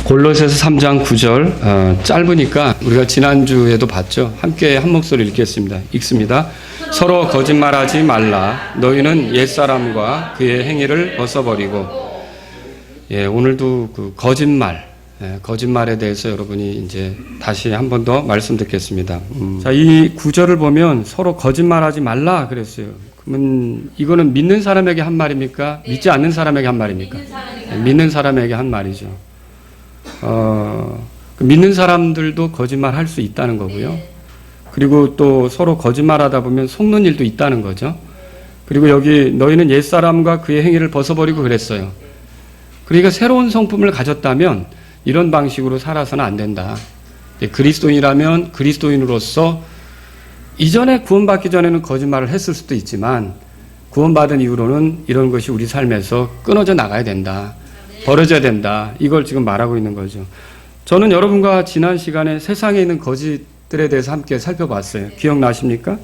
골로새서 3장 9절 짧으니까 우리가 지난주에도 봤죠. 함께 한 목소리 읽습니다. 서로 거짓말하지 말라. 너희는 옛사람과 그의 행위를 벗어버리고. 오늘도 그 거짓말에 대해서 여러분이 이제 다시 한 번 더 말씀 듣겠습니다. 자, 이 구절을 보면 서로 거짓말하지 말라 그랬어요. 그러면 이거는 믿는 사람에게 한 말입니까? 믿지 않는 사람에게 한 말입니까? 믿는 사람에게 한 말이죠. 믿는 사람들도 거짓말 할 수 있다는 거고요. 그리고 또 서로 거짓말하다 보면 속는 일도 있다는 거죠. 그리고 여기 너희는 옛사람과 그의 행위를 벗어버리고 그랬어요. 그러니까 새로운 성품을 가졌다면 이런 방식으로 살아서는 안 된다. 그리스도인이라면 그리스도인으로서 이전에 구원받기 전에는 거짓말을 했을 수도 있지만 구원받은 이후로는 이런 것이 우리 삶에서 끊어져 나가야 된다. 버려져야 된다. 이걸 지금 말하고 있는 거죠. 저는 여러분과 지난 시간에 세상에 있는 거짓들에 대해서 함께 살펴봤어요. 기억나십니까?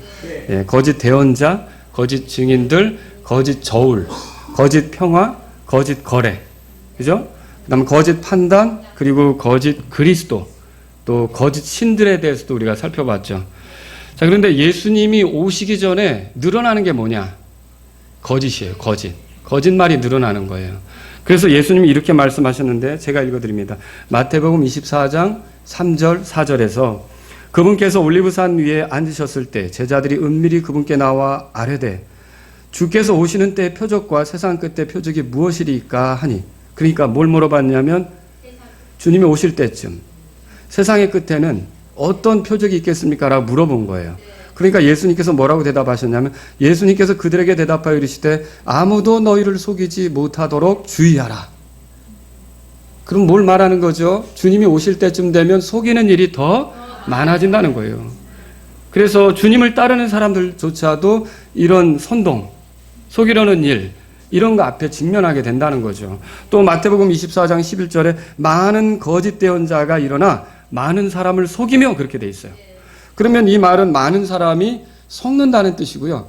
거짓 대언자, 거짓 증인들, 거짓 저울, 거짓 평화, 거짓 거래. 그죠? 그 다음에 거짓 판단, 그리고 거짓 그리스도, 또 거짓 신들에 대해서도 우리가 살펴봤죠. 자, 그런데 예수님이 오시기 전에 늘어나는 게 뭐냐? 거짓이에요, 거짓. 거짓말이 늘어나는 거예요. 그래서 예수님이 이렇게 말씀하셨는데 제가 읽어드립니다. 마태복음 24장 3절 4절에서 그분께서 올리브산 위에 앉으셨을 때 제자들이 은밀히 그분께 나와 아뢰되 주께서 오시는 때의 표적과 세상 끝의 표적이 무엇이리까 하니, 그러니까 뭘 물어봤냐면 주님이 오실 때쯤 세상의 끝에는 어떤 표적이 있겠습니까? 라고 물어본 거예요. 그러니까 예수님께서 뭐라고 대답하셨냐면 예수님께서 그들에게 대답하여 이르시되 아무도 너희를 속이지 못하도록 주의하라. 그럼 뭘 말하는 거죠? 주님이 오실 때쯤 되면 속이는 일이 더 많아진다는 거예요. 그래서 주님을 따르는 사람들조차도 이런 선동, 속이려는 일, 이런 거 앞에 직면하게 된다는 거죠. 또 마태복음 24장 11절에 많은 거짓 대언자가 일어나 많은 사람을 속이며 그렇게 돼 있어요. 그러면 이 말은 많은 사람이 속는다는 뜻이고요.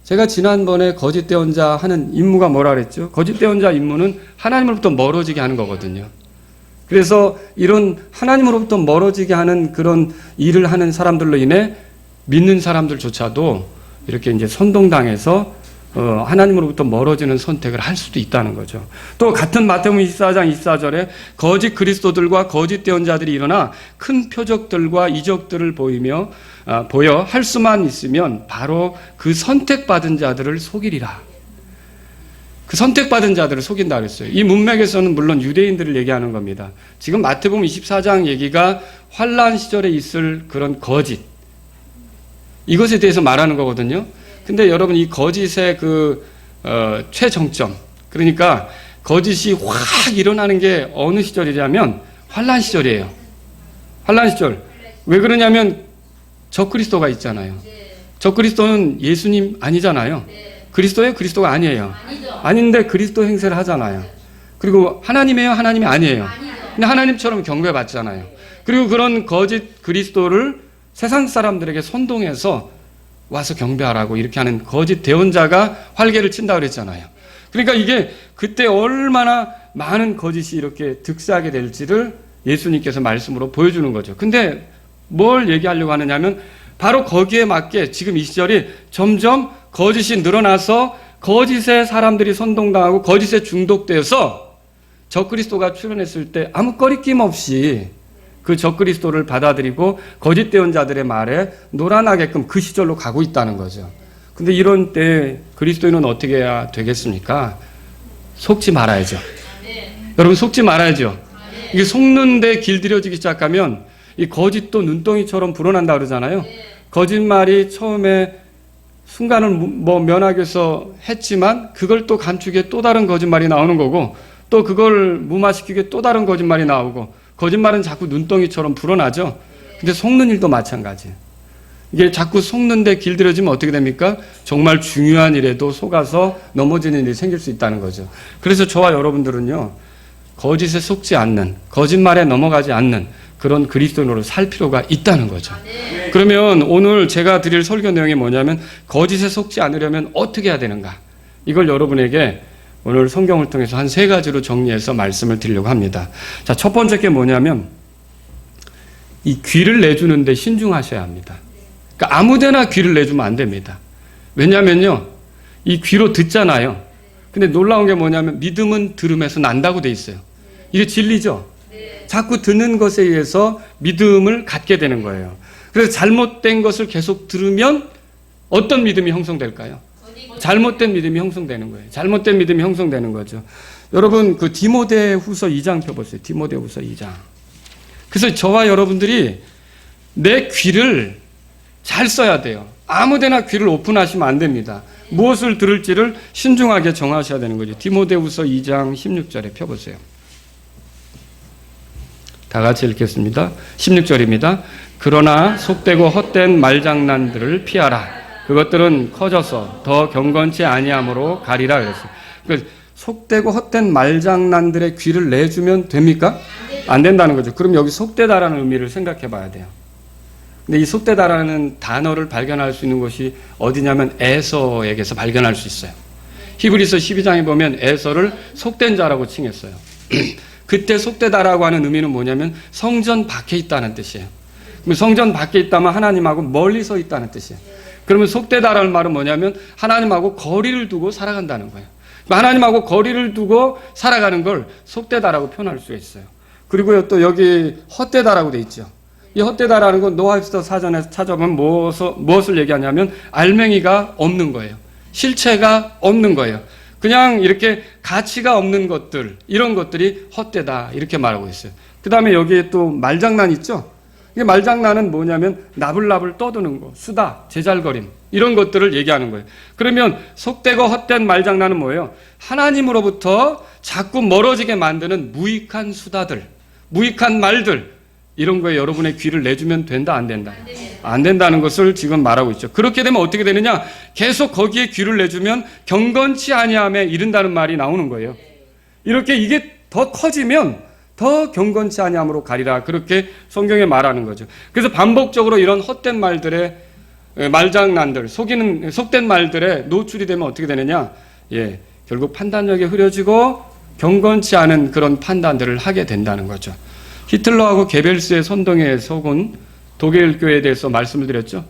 제가 지난번에 거짓 대언자 하는 임무가 뭐라 그랬죠? 거짓 대언자 임무는 하나님으로부터 멀어지게 하는 거거든요. 그래서 이런 하나님으로부터 멀어지게 하는 그런 일을 하는 사람들로 인해 믿는 사람들조차도 이렇게 이제 선동당해서 하나님으로부터 멀어지는 선택을 할 수도 있다는 거죠. 또 같은 마태복음 24장 24절에 거짓 그리스도들과 거짓 대언자들이 일어나 큰 표적들과 이적들을 보여 할 수만 있으면 바로 그 선택받은 자들을 속이리라. 그 선택받은 자들을 속인다 그랬어요. 이 문맥에서는 물론 유대인들을 얘기하는 겁니다. 지금 마태복음 24장 얘기가 환란 시절에 있을 그런 거짓, 이것에 대해서 말하는 거거든요. 근데 여러분 이 거짓의 최정점, 그러니까 거짓이 확 일어나는 게 어느 시절이냐면 환란 시절이에요. 환란 시절. 왜 그러냐면 적그리스도가 있잖아요. 적그리스도는 예수님 아니잖아요. 그리스도예요? 그리스도가 아니에요. 아닌데 그리스도 행세를 하잖아요. 그리고 하나님이에요? 하나님이 아니에요. 근데 하나님처럼 경배받잖아요. 그리고 그런 거짓 그리스도를 세상 사람들에게 선동해서 와서 경배하라고 이렇게 하는 거짓 대언자가 활개를 친다 그랬잖아요. 그러니까 이게 그때 얼마나 많은 거짓이 이렇게 득세하게 될지를 예수님께서 말씀으로 보여주는 거죠. 근데 뭘 얘기하려고 하느냐면 바로 거기에 맞게 지금 이 시절이 점점 거짓이 늘어나서 거짓에 사람들이 선동당하고 거짓에 중독되어서 적그리스도가 출현했을 때 아무 꺼리낌 없이 그 적그리스도를 받아들이고 거짓 대언자들의 말에 놀아나게끔 그 시절로 가고 있다는 거죠. 근데 이런 때 그리스도인은 어떻게 해야 되겠습니까? 속지 말아야죠. 여러분 속지 말아야죠. 이게 속는데 길들여지기 시작하면 이 거짓도 눈덩이처럼 불어난다 그러잖아요. 거짓말이 처음에 순간을 면하기 위해서 했지만 그걸 또 감추기 위해 또 다른 거짓말이 나오는 거고 또 그걸 무마시키기 위해 또 다른 거짓말이 나오고 거짓말은 자꾸 눈덩이처럼 불어나죠. 근데 속는 일도 마찬가지예요. 이게 자꾸 속는데 길들여지면 어떻게 됩니까? 정말 중요한 일에도 속아서 넘어지는 일이 생길 수 있다는 거죠. 그래서 저와 여러분들은요, 거짓에 속지 않는, 거짓말에 넘어가지 않는 그런 그리스도인으로 살 필요가 있다는 거죠. 그러면 오늘 제가 드릴 설교 내용이 뭐냐면 거짓에 속지 않으려면 어떻게 해야 되는가? 이걸 여러분에게 오늘 성경을 통해서 한 3가지로 정리해서 말씀을 드리려고 합니다. 자, 첫 번째 게 뭐냐면 이 귀를 내주는데 신중하셔야 합니다. 그러니까 아무데나 귀를 내주면 안 됩니다. 왜냐면요, 이 귀로 듣잖아요. 근데 놀라운 게 뭐냐면 믿음은 들음에서 난다고 돼 있어요. 이게 진리죠? 자꾸 듣는 것에 의해서 믿음을 갖게 되는 거예요. 그래서 잘못된 것을 계속 들으면 어떤 믿음이 형성될까요? 잘못된 믿음이 형성되는 거예요. 잘못된 믿음이 형성되는 거죠. 여러분, 그 디모데후서 2장 펴보세요. 디모데후서 2장. 그래서 저와 여러분들이 내 귀를 잘 써야 돼요. 아무데나 귀를 오픈하시면 안 됩니다. 무엇을 들을지를 신중하게 정하셔야 되는 거죠. 디모데후서 2장 16절에 펴보세요. 다 같이 읽겠습니다. 16절입니다. 그러나 속되고 헛된 말장난들을 피하라. 그것들은 커져서 더 경건치 아니함으로 가리라 그랬어요. 그러니까 속되고 헛된 말장난들의 귀를 내주면 됩니까? 안 된다는 거죠. 그럼 여기 속되다라는 의미를 생각해 봐야 돼요. 근데 이 속되다라는 단어를 발견할 수 있는 곳이 어디냐면 에서에게서 발견할 수 있어요. 히브리서 12장에 보면 에서를 속된 자라고 칭했어요. 그때 속되다라고 하는 의미는 뭐냐면 성전 밖에 있다는 뜻이에요. 그럼 성전 밖에 있다면 하나님하고 멀리 서 있다는 뜻이에요. 그러면 속되다라는 말은 뭐냐면 하나님하고 거리를 두고 살아간다는 거예요. 하나님하고 거리를 두고 살아가는 걸 속되다라고 표현할 수 있어요. 그리고요, 또 여기 헛되다라고 돼 있죠. 이 헛되다라는 건 노하입스터 사전에서 찾아보면 무엇을 얘기하냐면 알맹이가 없는 거예요. 실체가 없는 거예요. 그냥 이렇게 가치가 없는 것들, 이런 것들이 헛되다 이렇게 말하고 있어요. 그 다음에 여기에 또 말장난 있죠. 이게 말장난은 뭐냐면 나불나불 떠드는 거, 수다, 제잘거림 이런 것들을 얘기하는 거예요. 그러면 속되고 헛된 말장난은 뭐예요? 하나님으로부터 자꾸 멀어지게 만드는 무익한 수다들, 무익한 말들, 이런 거에 여러분의 귀를 내주면 된다, 안 된다? 안 된다는 것을 지금 말하고 있죠. 그렇게 되면 어떻게 되느냐? 계속 거기에 귀를 내주면 경건치 아니함에 이른다는 말이 나오는 거예요. 이렇게 이게 더 커지면 더 경건치 아니함으로 가리라, 그렇게 성경에 말하는 거죠. 그래서 반복적으로 이런 헛된 말들의 말장난들, 속된 말들에 노출이 되면 어떻게 되느냐? 결국 판단력이 흐려지고 경건치 않은 그런 판단들을 하게 된다는 거죠. 히틀러하고 게벨스의 선동에 속은 독일 교회에 대해서 말씀을 드렸죠.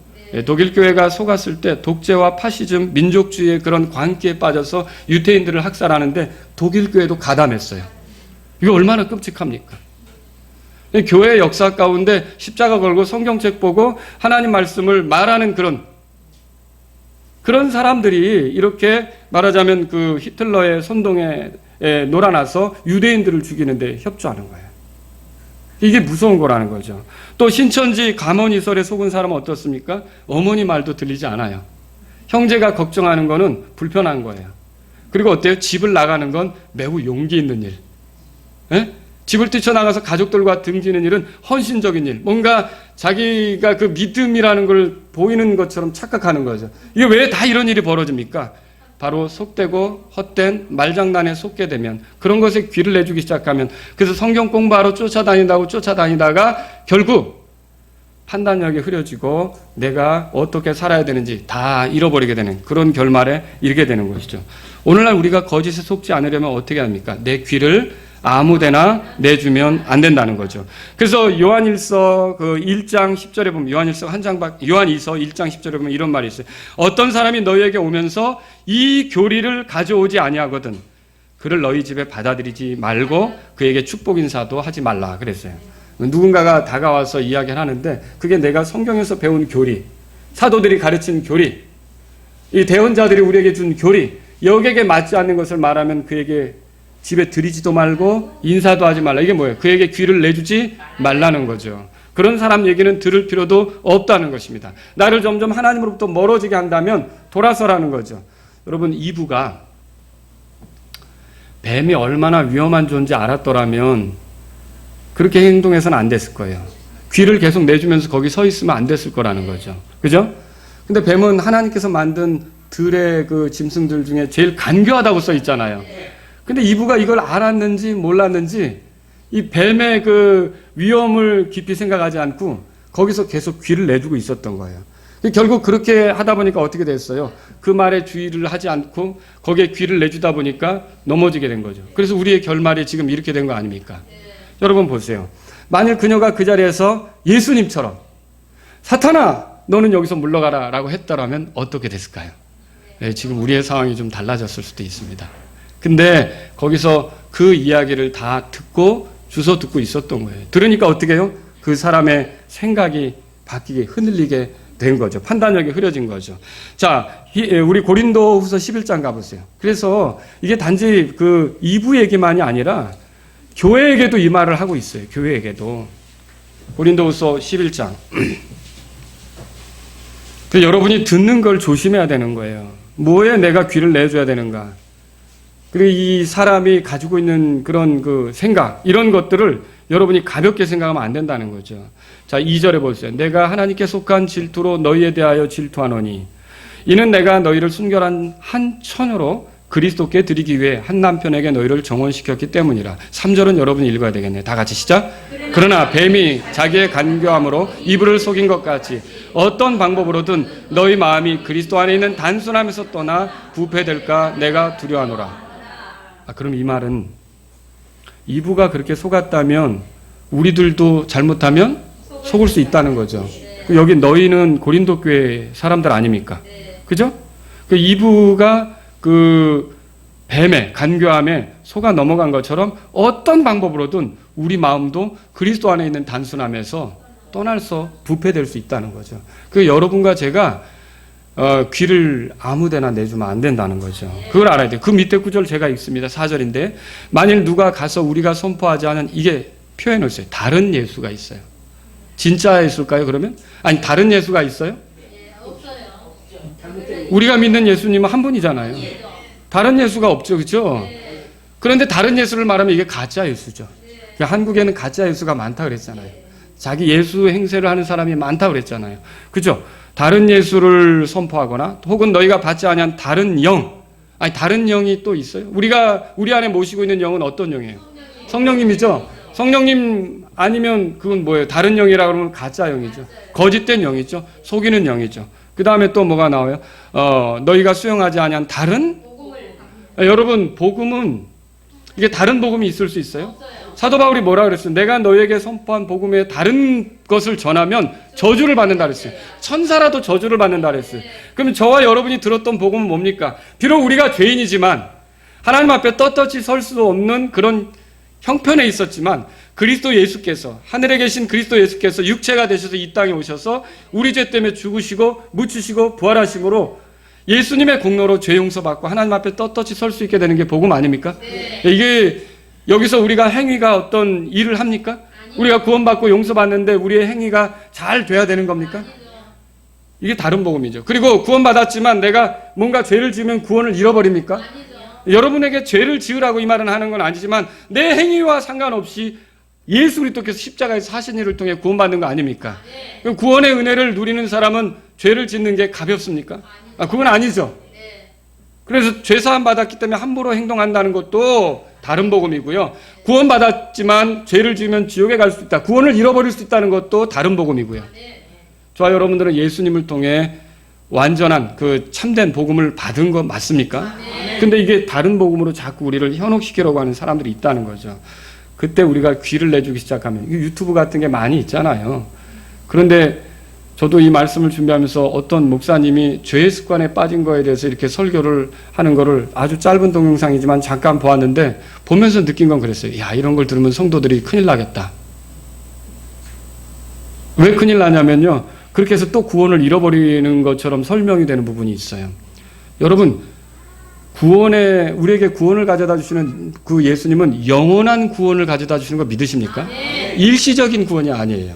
독일 교회가 속았을 때 독재와 파시즘, 민족주의의 그런 광기에 빠져서 유태인들을 학살하는데 독일 교회도 가담했어요. 이거 얼마나 끔찍합니까? 교회의 역사 가운데 십자가 걸고 성경책 보고 하나님 말씀을 말하는 그런 사람들이 이렇게 말하자면 그 히틀러의 선동에 놀아나서 유대인들을 죽이는데 협조하는 거예요. 이게 무서운 거라는 거죠. 또 신천지 가모니설에 속은 사람은 어떻습니까? 어머니 말도 들리지 않아요. 형제가 걱정하는 거는 불편한 거예요. 그리고 어때요? 집을 나가는 건 매우 용기 있는 일. 집을 뛰쳐나가서 가족들과 등지는 일은 헌신적인 일. 뭔가 자기가 그 믿음이라는 걸 보이는 것처럼 착각하는 거죠. 이게 왜 다 이런 일이 벌어집니까? 바로 속되고 헛된 말장난에 속게 되면, 그런 것에 귀를 내주기 시작하면, 그래서 성경 공부하러 쫓아다니다가 결국 판단력이 흐려지고 내가 어떻게 살아야 되는지 다 잃어버리게 되는 그런 결말에 이르게 되는 것이죠. 오늘날 우리가 거짓에 속지 않으려면 어떻게 합니까? 내 귀를 아무데나 내주면 안 된다는 거죠. 그래서 요한일서 그 1장 10절에 보면, 요한이서 1장 10절에 보면 이런 말이 있어요. 어떤 사람이 너희에게 오면서 이 교리를 가져오지 아니하거든 그를 너희 집에 받아들이지 말고 그에게 축복 인사도 하지 말라 그랬어요. 누군가가 다가와서 이야기를 하는데 그게 내가 성경에서 배운 교리, 사도들이 가르친 교리, 이 대언자들이 우리에게 준 교리, 여기에 맞지 않는 것을 말하면 그에게 집에 들이지도 말고 인사도 하지 말라. 이게 뭐예요? 그에게 귀를 내주지 말라는 거죠. 그런 사람 얘기는 들을 필요도 없다는 것입니다. 나를 점점 하나님으로부터 멀어지게 한다면 돌아서라는 거죠. 여러분, 이브가 뱀이 얼마나 위험한 존재 알았더라면 그렇게 행동해서는 안 됐을 거예요. 귀를 계속 내주면서 거기 서 있으면 안 됐을 거라는 거죠. 그죠? 근데 뱀은 하나님께서 만든 들의 그 짐승들 중에 제일 간교하다고 써 있잖아요. 근데 이브가 이걸 알았는지 몰랐는지 이 뱀의 그 위험을 깊이 생각하지 않고 거기서 계속 귀를 내주고 있었던 거예요. 결국 그렇게 하다 보니까 어떻게 됐어요? 그 말에 주의를 하지 않고 거기에 귀를 내주다 보니까 넘어지게 된 거죠. 그래서 우리의 결말이 지금 이렇게 된 거 아닙니까? 여러분 보세요. 만일 그녀가 그 자리에서 예수님처럼 사탄아 너는 여기서 물러가라 라고 했더라면 어떻게 됐을까요? 네, 지금 우리의 상황이 좀 달라졌을 수도 있습니다. 근데 거기서 그 이야기를 다 듣고 주워 듣고 있었던 거예요. 들으니까 어떻게 해요? 그 사람의 생각이 바뀌게 흔들리게 된 거죠. 판단력이 흐려진 거죠. 자, 우리 고린도후서 11장 가보세요. 그래서 이게 단지 그 2부 얘기만이 아니라 교회에게도 이 말을 하고 있어요. 교회에게도. 고린도후서 11장. 여러분이 듣는 걸 조심해야 되는 거예요. 뭐에 내가 귀를 내줘야 되는가. 그리고 이 사람이 가지고 있는 그런 그 생각, 이런 것들을 여러분이 가볍게 생각하면 안 된다는 거죠. 자, 2절에 보세요. 내가 하나님께 속한 질투로 너희에 대하여 질투하노니 이는 내가 너희를 순결한 한 처녀로 그리스도께 드리기 위해 한 남편에게 너희를 정혼시켰기 때문이라. 3절은 여러분이 읽어야 되겠네요. 다 같이 시작. 그러나 뱀이 자기의 간교함으로 이불을 속인 것 같이 어떤 방법으로든 너희 마음이 그리스도 안에 있는 단순함에서 떠나 부패될까 내가 두려워하노라. 그럼 이 말은 이브가 그렇게 속았다면 우리들도 잘못하면 속을 수 있다는 거죠. 여기 너희는 고린도 교회 사람들 아닙니까? 그죠? 이브가 그 뱀의 간교함에 속아 넘어간 것처럼 어떤 방법으로든 우리 마음도 그리스도 안에 있는 단순함에서 떠나서 부패될 수 있다는 거죠. 여러분과 제가 귀를 아무데나 내주면 안 된다는 거죠. 그걸 알아야 돼요. 그 밑에 구절 제가 읽습니다. 4절인데 만일 누가 가서 우리가 선포하지 않은 이게 표현을 써요. 다른 예수가 있어요. 진짜 예수일까요 그러면? 아니 다른 예수가 있어요? 우리가 믿는 예수님은 한 분이잖아요. 다른 예수가 없죠. 그렇죠? 그런데 다른 예수를 말하면 이게 가짜 예수죠. 한국에는 가짜 예수가 많다 그랬잖아요. 자기 예수 행세를 하는 사람이 많다 그랬잖아요. 그죠? 다른 예수를 선포하거나 혹은 너희가 받지 아니한 다른 영, 다른 영이 또 있어요. 우리 안에 모시고 있는 영은 어떤 영이에요? 성령님이죠. 성령님 아니면 그건 뭐예요? 다른 영이라고 그러면 가짜 영이죠. 거짓된 영이죠. 속이는 영이죠. 그 다음에 또 뭐가 나와요? 너희가 수용하지 아니한 다른? 여러분 복음은 이게 다른 복음이 있을 수 있어요? 사도 바울이 뭐라 그랬어요? 내가 너에게 선포한 복음에 다른 것을 전하면 저주를 받는다 그랬어요. 천사라도 저주를 받는다 그랬어요. 그럼 저와 여러분이 들었던 복음은 뭡니까? 비록 우리가 죄인이지만 하나님 앞에 떳떳이 설 수 없는 그런 형편에 있었지만 그리스도 예수께서 하늘에 계신 그리스도 예수께서 육체가 되셔서 이 땅에 오셔서 우리 죄 때문에 죽으시고 묻히시고 부활하심으로 예수님의 공로로 죄 용서받고 하나님 앞에 떳떳이 설 수 있게 되는 게 복음 아닙니까? 네. 이게 여기서 우리가 행위가 어떤 일을 합니까? 아니요. 우리가 구원받고 용서받는데 우리의 행위가 잘 돼야 되는 겁니까? 아니죠. 이게 다른 복음이죠. 그리고 구원받았지만 내가 뭔가 죄를 지으면 구원을 잃어버립니까? 아니죠. 여러분에게 죄를 지으라고 이 말은 하는 건 아니지만 내 행위와 상관없이 예수 그리스도께서 십자가에서 하신 일을 통해 구원받는 거 아닙니까? 네. 그럼 구원의 은혜를 누리는 사람은 죄를 짓는 게 가볍습니까? 그건 아니죠. 네. 그래서 죄사함 받았기 때문에 함부로 행동한다는 것도 다른 복음이고요. 구원받았지만 죄를 지으면 지옥에 갈 수 있다. 구원을 잃어버릴 수 있다는 것도 다른 복음이고요. 네. 저와 여러분들은 예수님을 통해 완전한 그 참된 복음을 받은 거 맞습니까? 네. 근데 이게 다른 복음으로 자꾸 우리를 현혹시키려고 하는 사람들이 있다는 거죠. 그때 우리가 귀를 내주기 시작하면 유튜브 같은 게 많이 있잖아요. 그런데 저도 이 말씀을 준비하면서 어떤 목사님이 죄의 습관에 빠진 거에 대해서 이렇게 설교를 하는 거를 아주 짧은 동영상이지만 잠깐 보았는데 보면서 느낀 건 그랬어요. 야, 이런 걸 들으면 성도들이 큰일 나겠다. 왜 큰일 나냐면요. 그렇게 해서 또 구원을 잃어버리는 것처럼 설명이 되는 부분이 있어요. 여러분, 우리에게 구원을 가져다 주시는 그 예수님은 영원한 구원을 가져다 주시는 거 믿으십니까? 네. 일시적인 구원이 아니에요.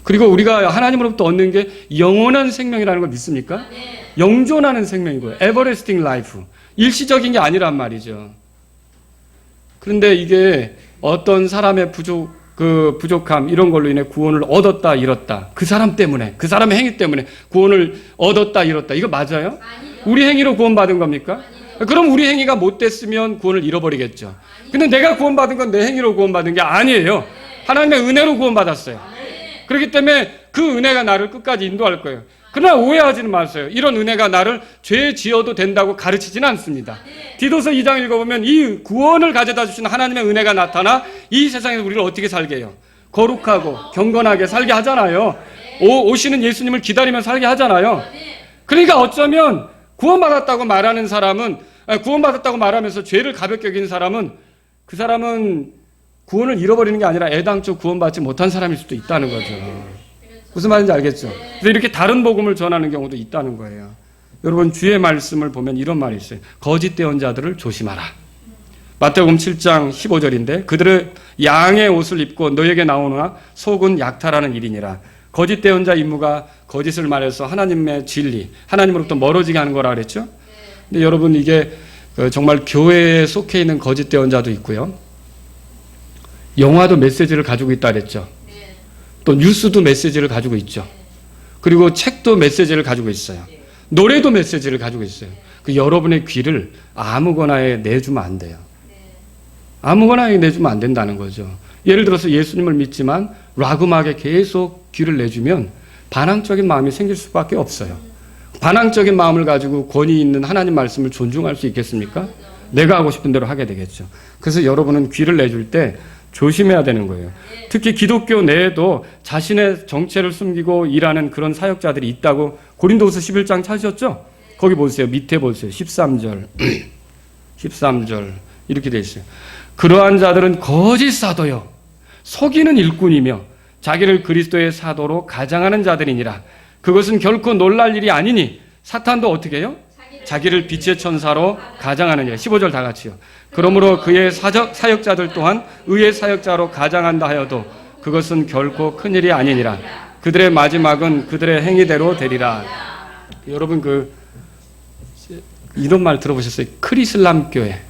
그리고 우리가 하나님으로부터 얻는 게 영원한 생명이라는 걸 믿습니까? 네. 영존하는 생명이고요. everlasting life. 일시적인 게 아니란 말이죠. 그런데 이게 어떤 사람의 부족함 이런 걸로 인해 구원을 얻었다 잃었다. 그 사람 때문에, 그 사람의 행위 때문에 구원을 얻었다 잃었다. 이거 맞아요? 아니죠. 우리 행위로 구원받은 겁니까? 아니죠. 그럼 우리 행위가 못됐으면 구원을 잃어버리겠죠. 아니죠. 근데 내가 구원받은 건 내 행위로 구원받은 게 아니에요. 네. 하나님의 은혜로 구원받았어요. 그렇기 때문에 그 은혜가 나를 끝까지 인도할 거예요. 그러나 오해하지는 마세요. 이런 은혜가 나를 죄 지어도 된다고 가르치지는 않습니다. 디도서 2장 읽어보면 이 구원을 가져다 주시는 하나님의 은혜가 나타나 이 세상에서 우리를 어떻게 살게 해요? 거룩하고 경건하게 살게 하잖아요. 오시는 예수님을 기다리며 살게 하잖아요. 그러니까 어쩌면 구원받았다고 말하는 사람은, 구원받았다고 말하면서 죄를 가볍게 여기는 사람은, 그 사람은 구원을 잃어버리는 게 아니라 애당초 구원받지 못한 사람일 수도 있다는 거죠. 무슨 말인지 알겠죠? 그래서 이렇게 다른 복음을 전하는 경우도 있다는 거예요. 여러분, 주의 말씀을 보면 이런 말이 있어요. 거짓 대언자들을 조심하라. 마태복음 7장 15절인데 그들의 양의 옷을 입고 너에게 나오노나 속은 약탈하는 일이니라. 거짓 대언자 임무가 거짓을 말해서 하나님의 진리, 하나님으로부터 멀어지게 하는 거라 그랬죠. 근데 여러분, 이게 정말 교회에 속해 있는 거짓 대언자도 있고요. 영화도 메시지를 가지고 있다 그랬죠. 또 뉴스도 메시지를 가지고 있죠. 그리고 책도 메시지를 가지고 있어요. 노래도 메시지를 가지고 있어요. 그 여러분의 귀를 아무거나에 내주면 안 돼요. 아무거나에 내주면 안 된다는 거죠. 예를 들어서 예수님을 믿지만 락 음악에 계속 귀를 내주면 반항적인 마음이 생길 수밖에 없어요. 반항적인 마음을 가지고 권위 있는 하나님 말씀을 존중할 수 있겠습니까? 내가 하고 싶은 대로 하게 되겠죠. 그래서 여러분은 귀를 내줄 때 조심해야 되는 거예요. 특히 기독교 내에도 자신의 정체를 숨기고 일하는 그런 사역자들이 있다고 고린도후서 11장 찾으셨죠? 거기 보세요. 밑에 보세요. 13절. 13절. 이렇게 되어 있어요. 그러한 자들은 거짓 사도요, 속이는 일꾼이며 자기를 그리스도의 사도로 가장하는 자들이니라. 그것은 결코 놀랄 일이 아니니 사탄도 어떻게 해요? 자기를 빛의 천사로 가장하느니라. 15절 다 같이요. 그러므로 그의 사역자들 또한 의의 사역자로 가장한다 하여도 그것은 결코 큰일이 아니니라. 그들의 마지막은 그들의 행위대로 되리라. 여러분, 이런 말 들어보셨어요? 크리슬람 교회.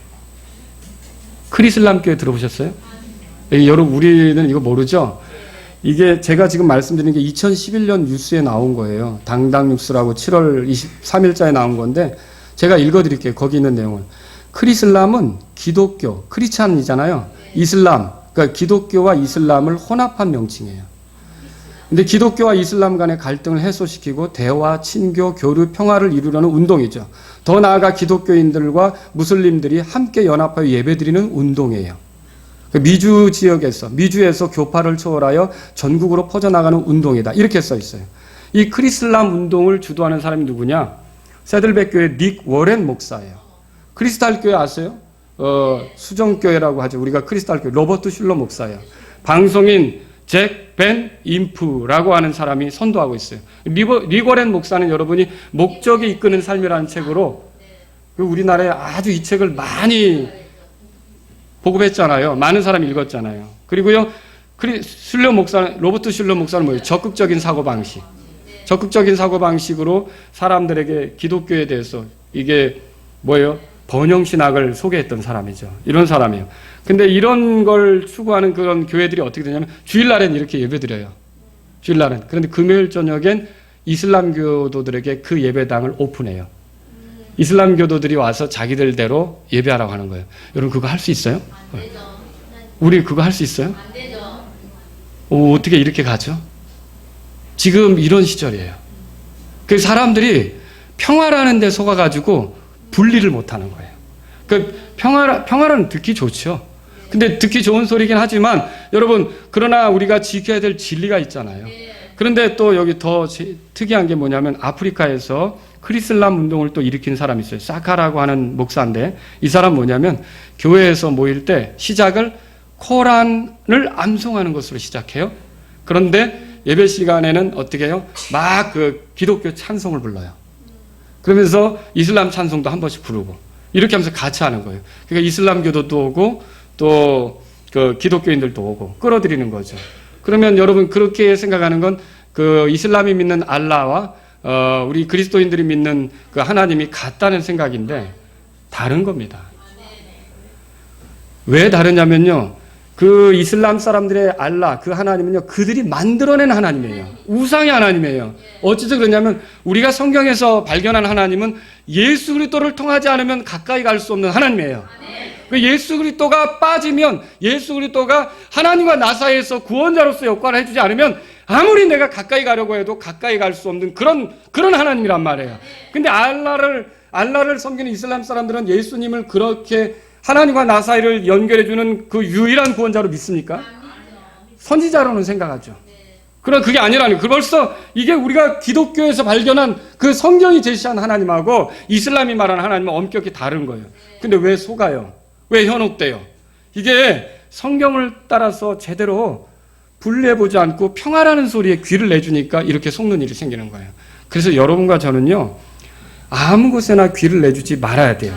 크리슬람 교회 들어보셨어요? 여러분, 우리는 이거 모르죠? 이게 제가 지금 말씀드린 게 2011년 뉴스에 나온 거예요. 당당 뉴스라고 7월 23일자에 나온 건데 제가 읽어드릴게요. 거기 있는 내용을. 크리슬람은 기독교, 크리스찬이잖아요. 이슬람, 그러니까 기독교와 이슬람을 혼합한 명칭이에요. 근데 기독교와 이슬람 간의 갈등을 해소시키고 대화, 친교, 교류, 평화를 이루려는 운동이죠. 더 나아가 기독교인들과 무슬림들이 함께 연합하여 예배드리는 운동이에요. 미주 지역에서, 미주에서 교파를 초월하여 전국으로 퍼져나가는 운동이다. 이렇게 써 있어요. 이 크리슬람 운동을 주도하는 사람이 누구냐? 세들백교회 닉 워렌 목사예요. 크리스탈 교회 아세요? 수정교회라고 하죠. 우리가 크리스탈 교회. 로버트 슐러 목사예요. 방송인 잭 벤 인프라고 하는 사람이 선도하고 있어요. 닉 워렌 목사는 여러분이 목적이 이끄는 삶이라는 책으로 우리나라에 아주 이 책을 많이 보급했잖아요. 많은 사람이 읽었잖아요. 그리고요, 로버트 슐러 목사는 뭐예요? 적극적인 사고방식. 적극적인 사고방식으로 사람들에게 기독교에 대해서 이게 뭐예요? 번영신학을 소개했던 사람이죠. 이런 사람이에요. 근데 이런 걸 추구하는 그런 교회들이 어떻게 되냐면 주일날엔 이렇게 예배드려요. 주일날은. 그런데 금요일 저녁엔 이슬람 교도들에게 그 예배당을 오픈해요. 이슬람 교도들이 와서 자기들대로 예배하라고 하는 거예요. 여러분, 그거 할 수 있어요? 안 되죠. 우리 그거 할 수 있어요? 안 되죠. 어떻게 이렇게 가죠? 지금 이런 시절이에요. 그 사람들이 평화라는 데 속아가지고 분리를 못하는 거예요. 그 평화는 듣기 좋죠. 근데 듣기 좋은 소리긴 하지만 여러분, 그러나 우리가 지켜야 될 진리가 있잖아요. 그런데 또 여기 더 특이한 게 뭐냐면 아프리카에서 크리슬람 운동을 또 일으킨 사람이 있어요. 사카라고 하는 목사인데 이 사람 뭐냐면 교회에서 모일 때 시작을 코란을 암송하는 것으로 시작해요. 그런데 예배 시간에는 어떻게 해요? 막 그 기독교 찬송을 불러요. 그러면서 이슬람 찬송도 한 번씩 부르고 이렇게 하면서 같이 하는 거예요. 그러니까 이슬람 교도도 오고 또 그 기독교인들도 오고 끌어들이는 거죠. 그러면 여러분, 그렇게 생각하는 건 그 이슬람이 믿는 알라와 우리 그리스도인들이 믿는 그 하나님이 같다는 생각인데 다른 겁니다. 왜 다르냐면요, 그 이슬람 사람들의 알라, 그 하나님은요, 그들이 만들어낸 하나님이에요. 우상의 하나님이에요. 어찌서 그러냐면 우리가 성경에서 발견한 하나님은 예수 그리스도를 통하지 않으면 가까이 갈 수 없는 하나님이에요. 그 예수 그리스도가 빠지면, 예수 그리스도가 하나님과 나 사이에서 구원자로서 역할을 해주지 않으면 아무리 내가 가까이 가려고 해도 가까이 갈 수 없는 그런 하나님이란 말이에요. 근데 알라를 섬기는 이슬람 사람들은 예수님을 그렇게 하나님과 나 사이를 연결해주는 그 유일한 구원자로 믿습니까? 선지자로는 생각하죠. 그러나 그게 아니라는 거예요. 벌써 이게 우리가 기독교에서 발견한 그 성경이 제시한 하나님하고 이슬람이 말하는 하나님은 엄격히 다른 거예요. 근데 왜 속아요? 왜 현혹돼요? 이게 성경을 따라서 제대로 분리해보지 않고 평화라는 소리에 귀를 내주니까 이렇게 속는 일이 생기는 거예요. 그래서 여러분과 저는요, 아무 곳에나 귀를 내주지 말아야 돼요.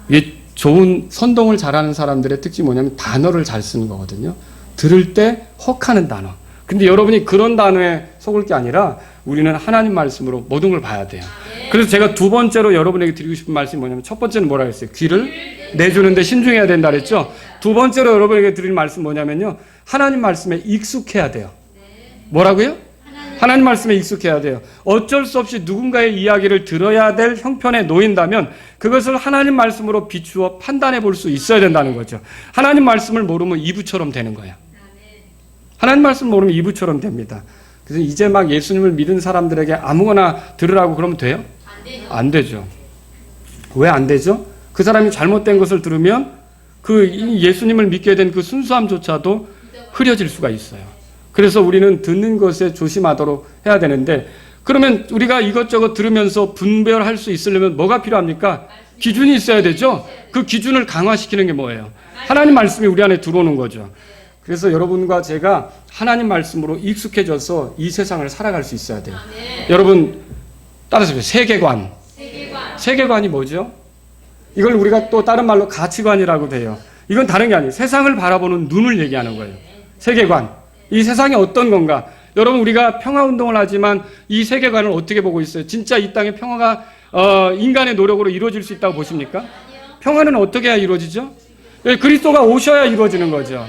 이게 좋은 선동을 잘하는 사람들의 특징이 뭐냐면 단어를 잘 쓰는 거거든요. 들을 때 혹하는 단어. 근데 여러분이 그런 단어에 속을 게 아니라 우리는 하나님 말씀으로 모든 걸 봐야 돼요. 그래서 제가 두 번째로 여러분에게 드리고 싶은 말씀이 뭐냐면, 첫 번째는 뭐라 했어요? 귀를 내주는데 신중해야 된다 그랬죠? 두 번째로 여러분에게 드릴 말씀 뭐냐면요, 하나님 말씀에 익숙해야 돼요. 뭐라고요? 하나님 말씀에 익숙해야 돼요. 어쩔 수 없이 누군가의 이야기를 들어야 될 형편에 놓인다면 그것을 하나님 말씀으로 비추어 판단해 볼 수 있어야 된다는 거죠. 하나님 말씀을 모르면 이부처럼 되는 거예요. 하나님 말씀을 모르면 이부처럼 됩니다. 그래서 이제 막 예수님을 믿은 사람들에게 아무거나 들으라고 그러면 돼요? 안 되죠. 왜 안 되죠? 그 사람이 잘못된 것을 들으면 그 예수님을 믿게 된 그 순수함조차도 흐려질 수가 있어요. 그래서 우리는 듣는 것에 조심하도록 해야 되는데, 그러면 우리가 이것저것 들으면서 분별할 수 있으려면 뭐가 필요합니까? 기준이 있어야 되죠? 그 기준을 강화시키는 게 뭐예요? 하나님 말씀이 우리 안에 들어오는 거죠. 그래서 여러분과 제가 하나님 말씀으로 익숙해져서 이 세상을 살아갈 수 있어야 돼요. 여러분, 따라서 세계관. 세계관이 뭐죠? 이걸 우리가 또 다른 말로 가치관이라고 해요. 이건 다른 게 아니에요. 세상을 바라보는 눈을 얘기하는 거예요. 세계관. 이 세상이 어떤 건가? 여러분, 우리가 평화운동을 하지만 이 세계관을 어떻게 보고 있어요? 진짜 이 땅에 평화가 인간의 노력으로 이루어질 수 있다고 보십니까? 평화는 어떻게 해야 이루어지죠? 그리스도가 오셔야 이루어지는 거죠.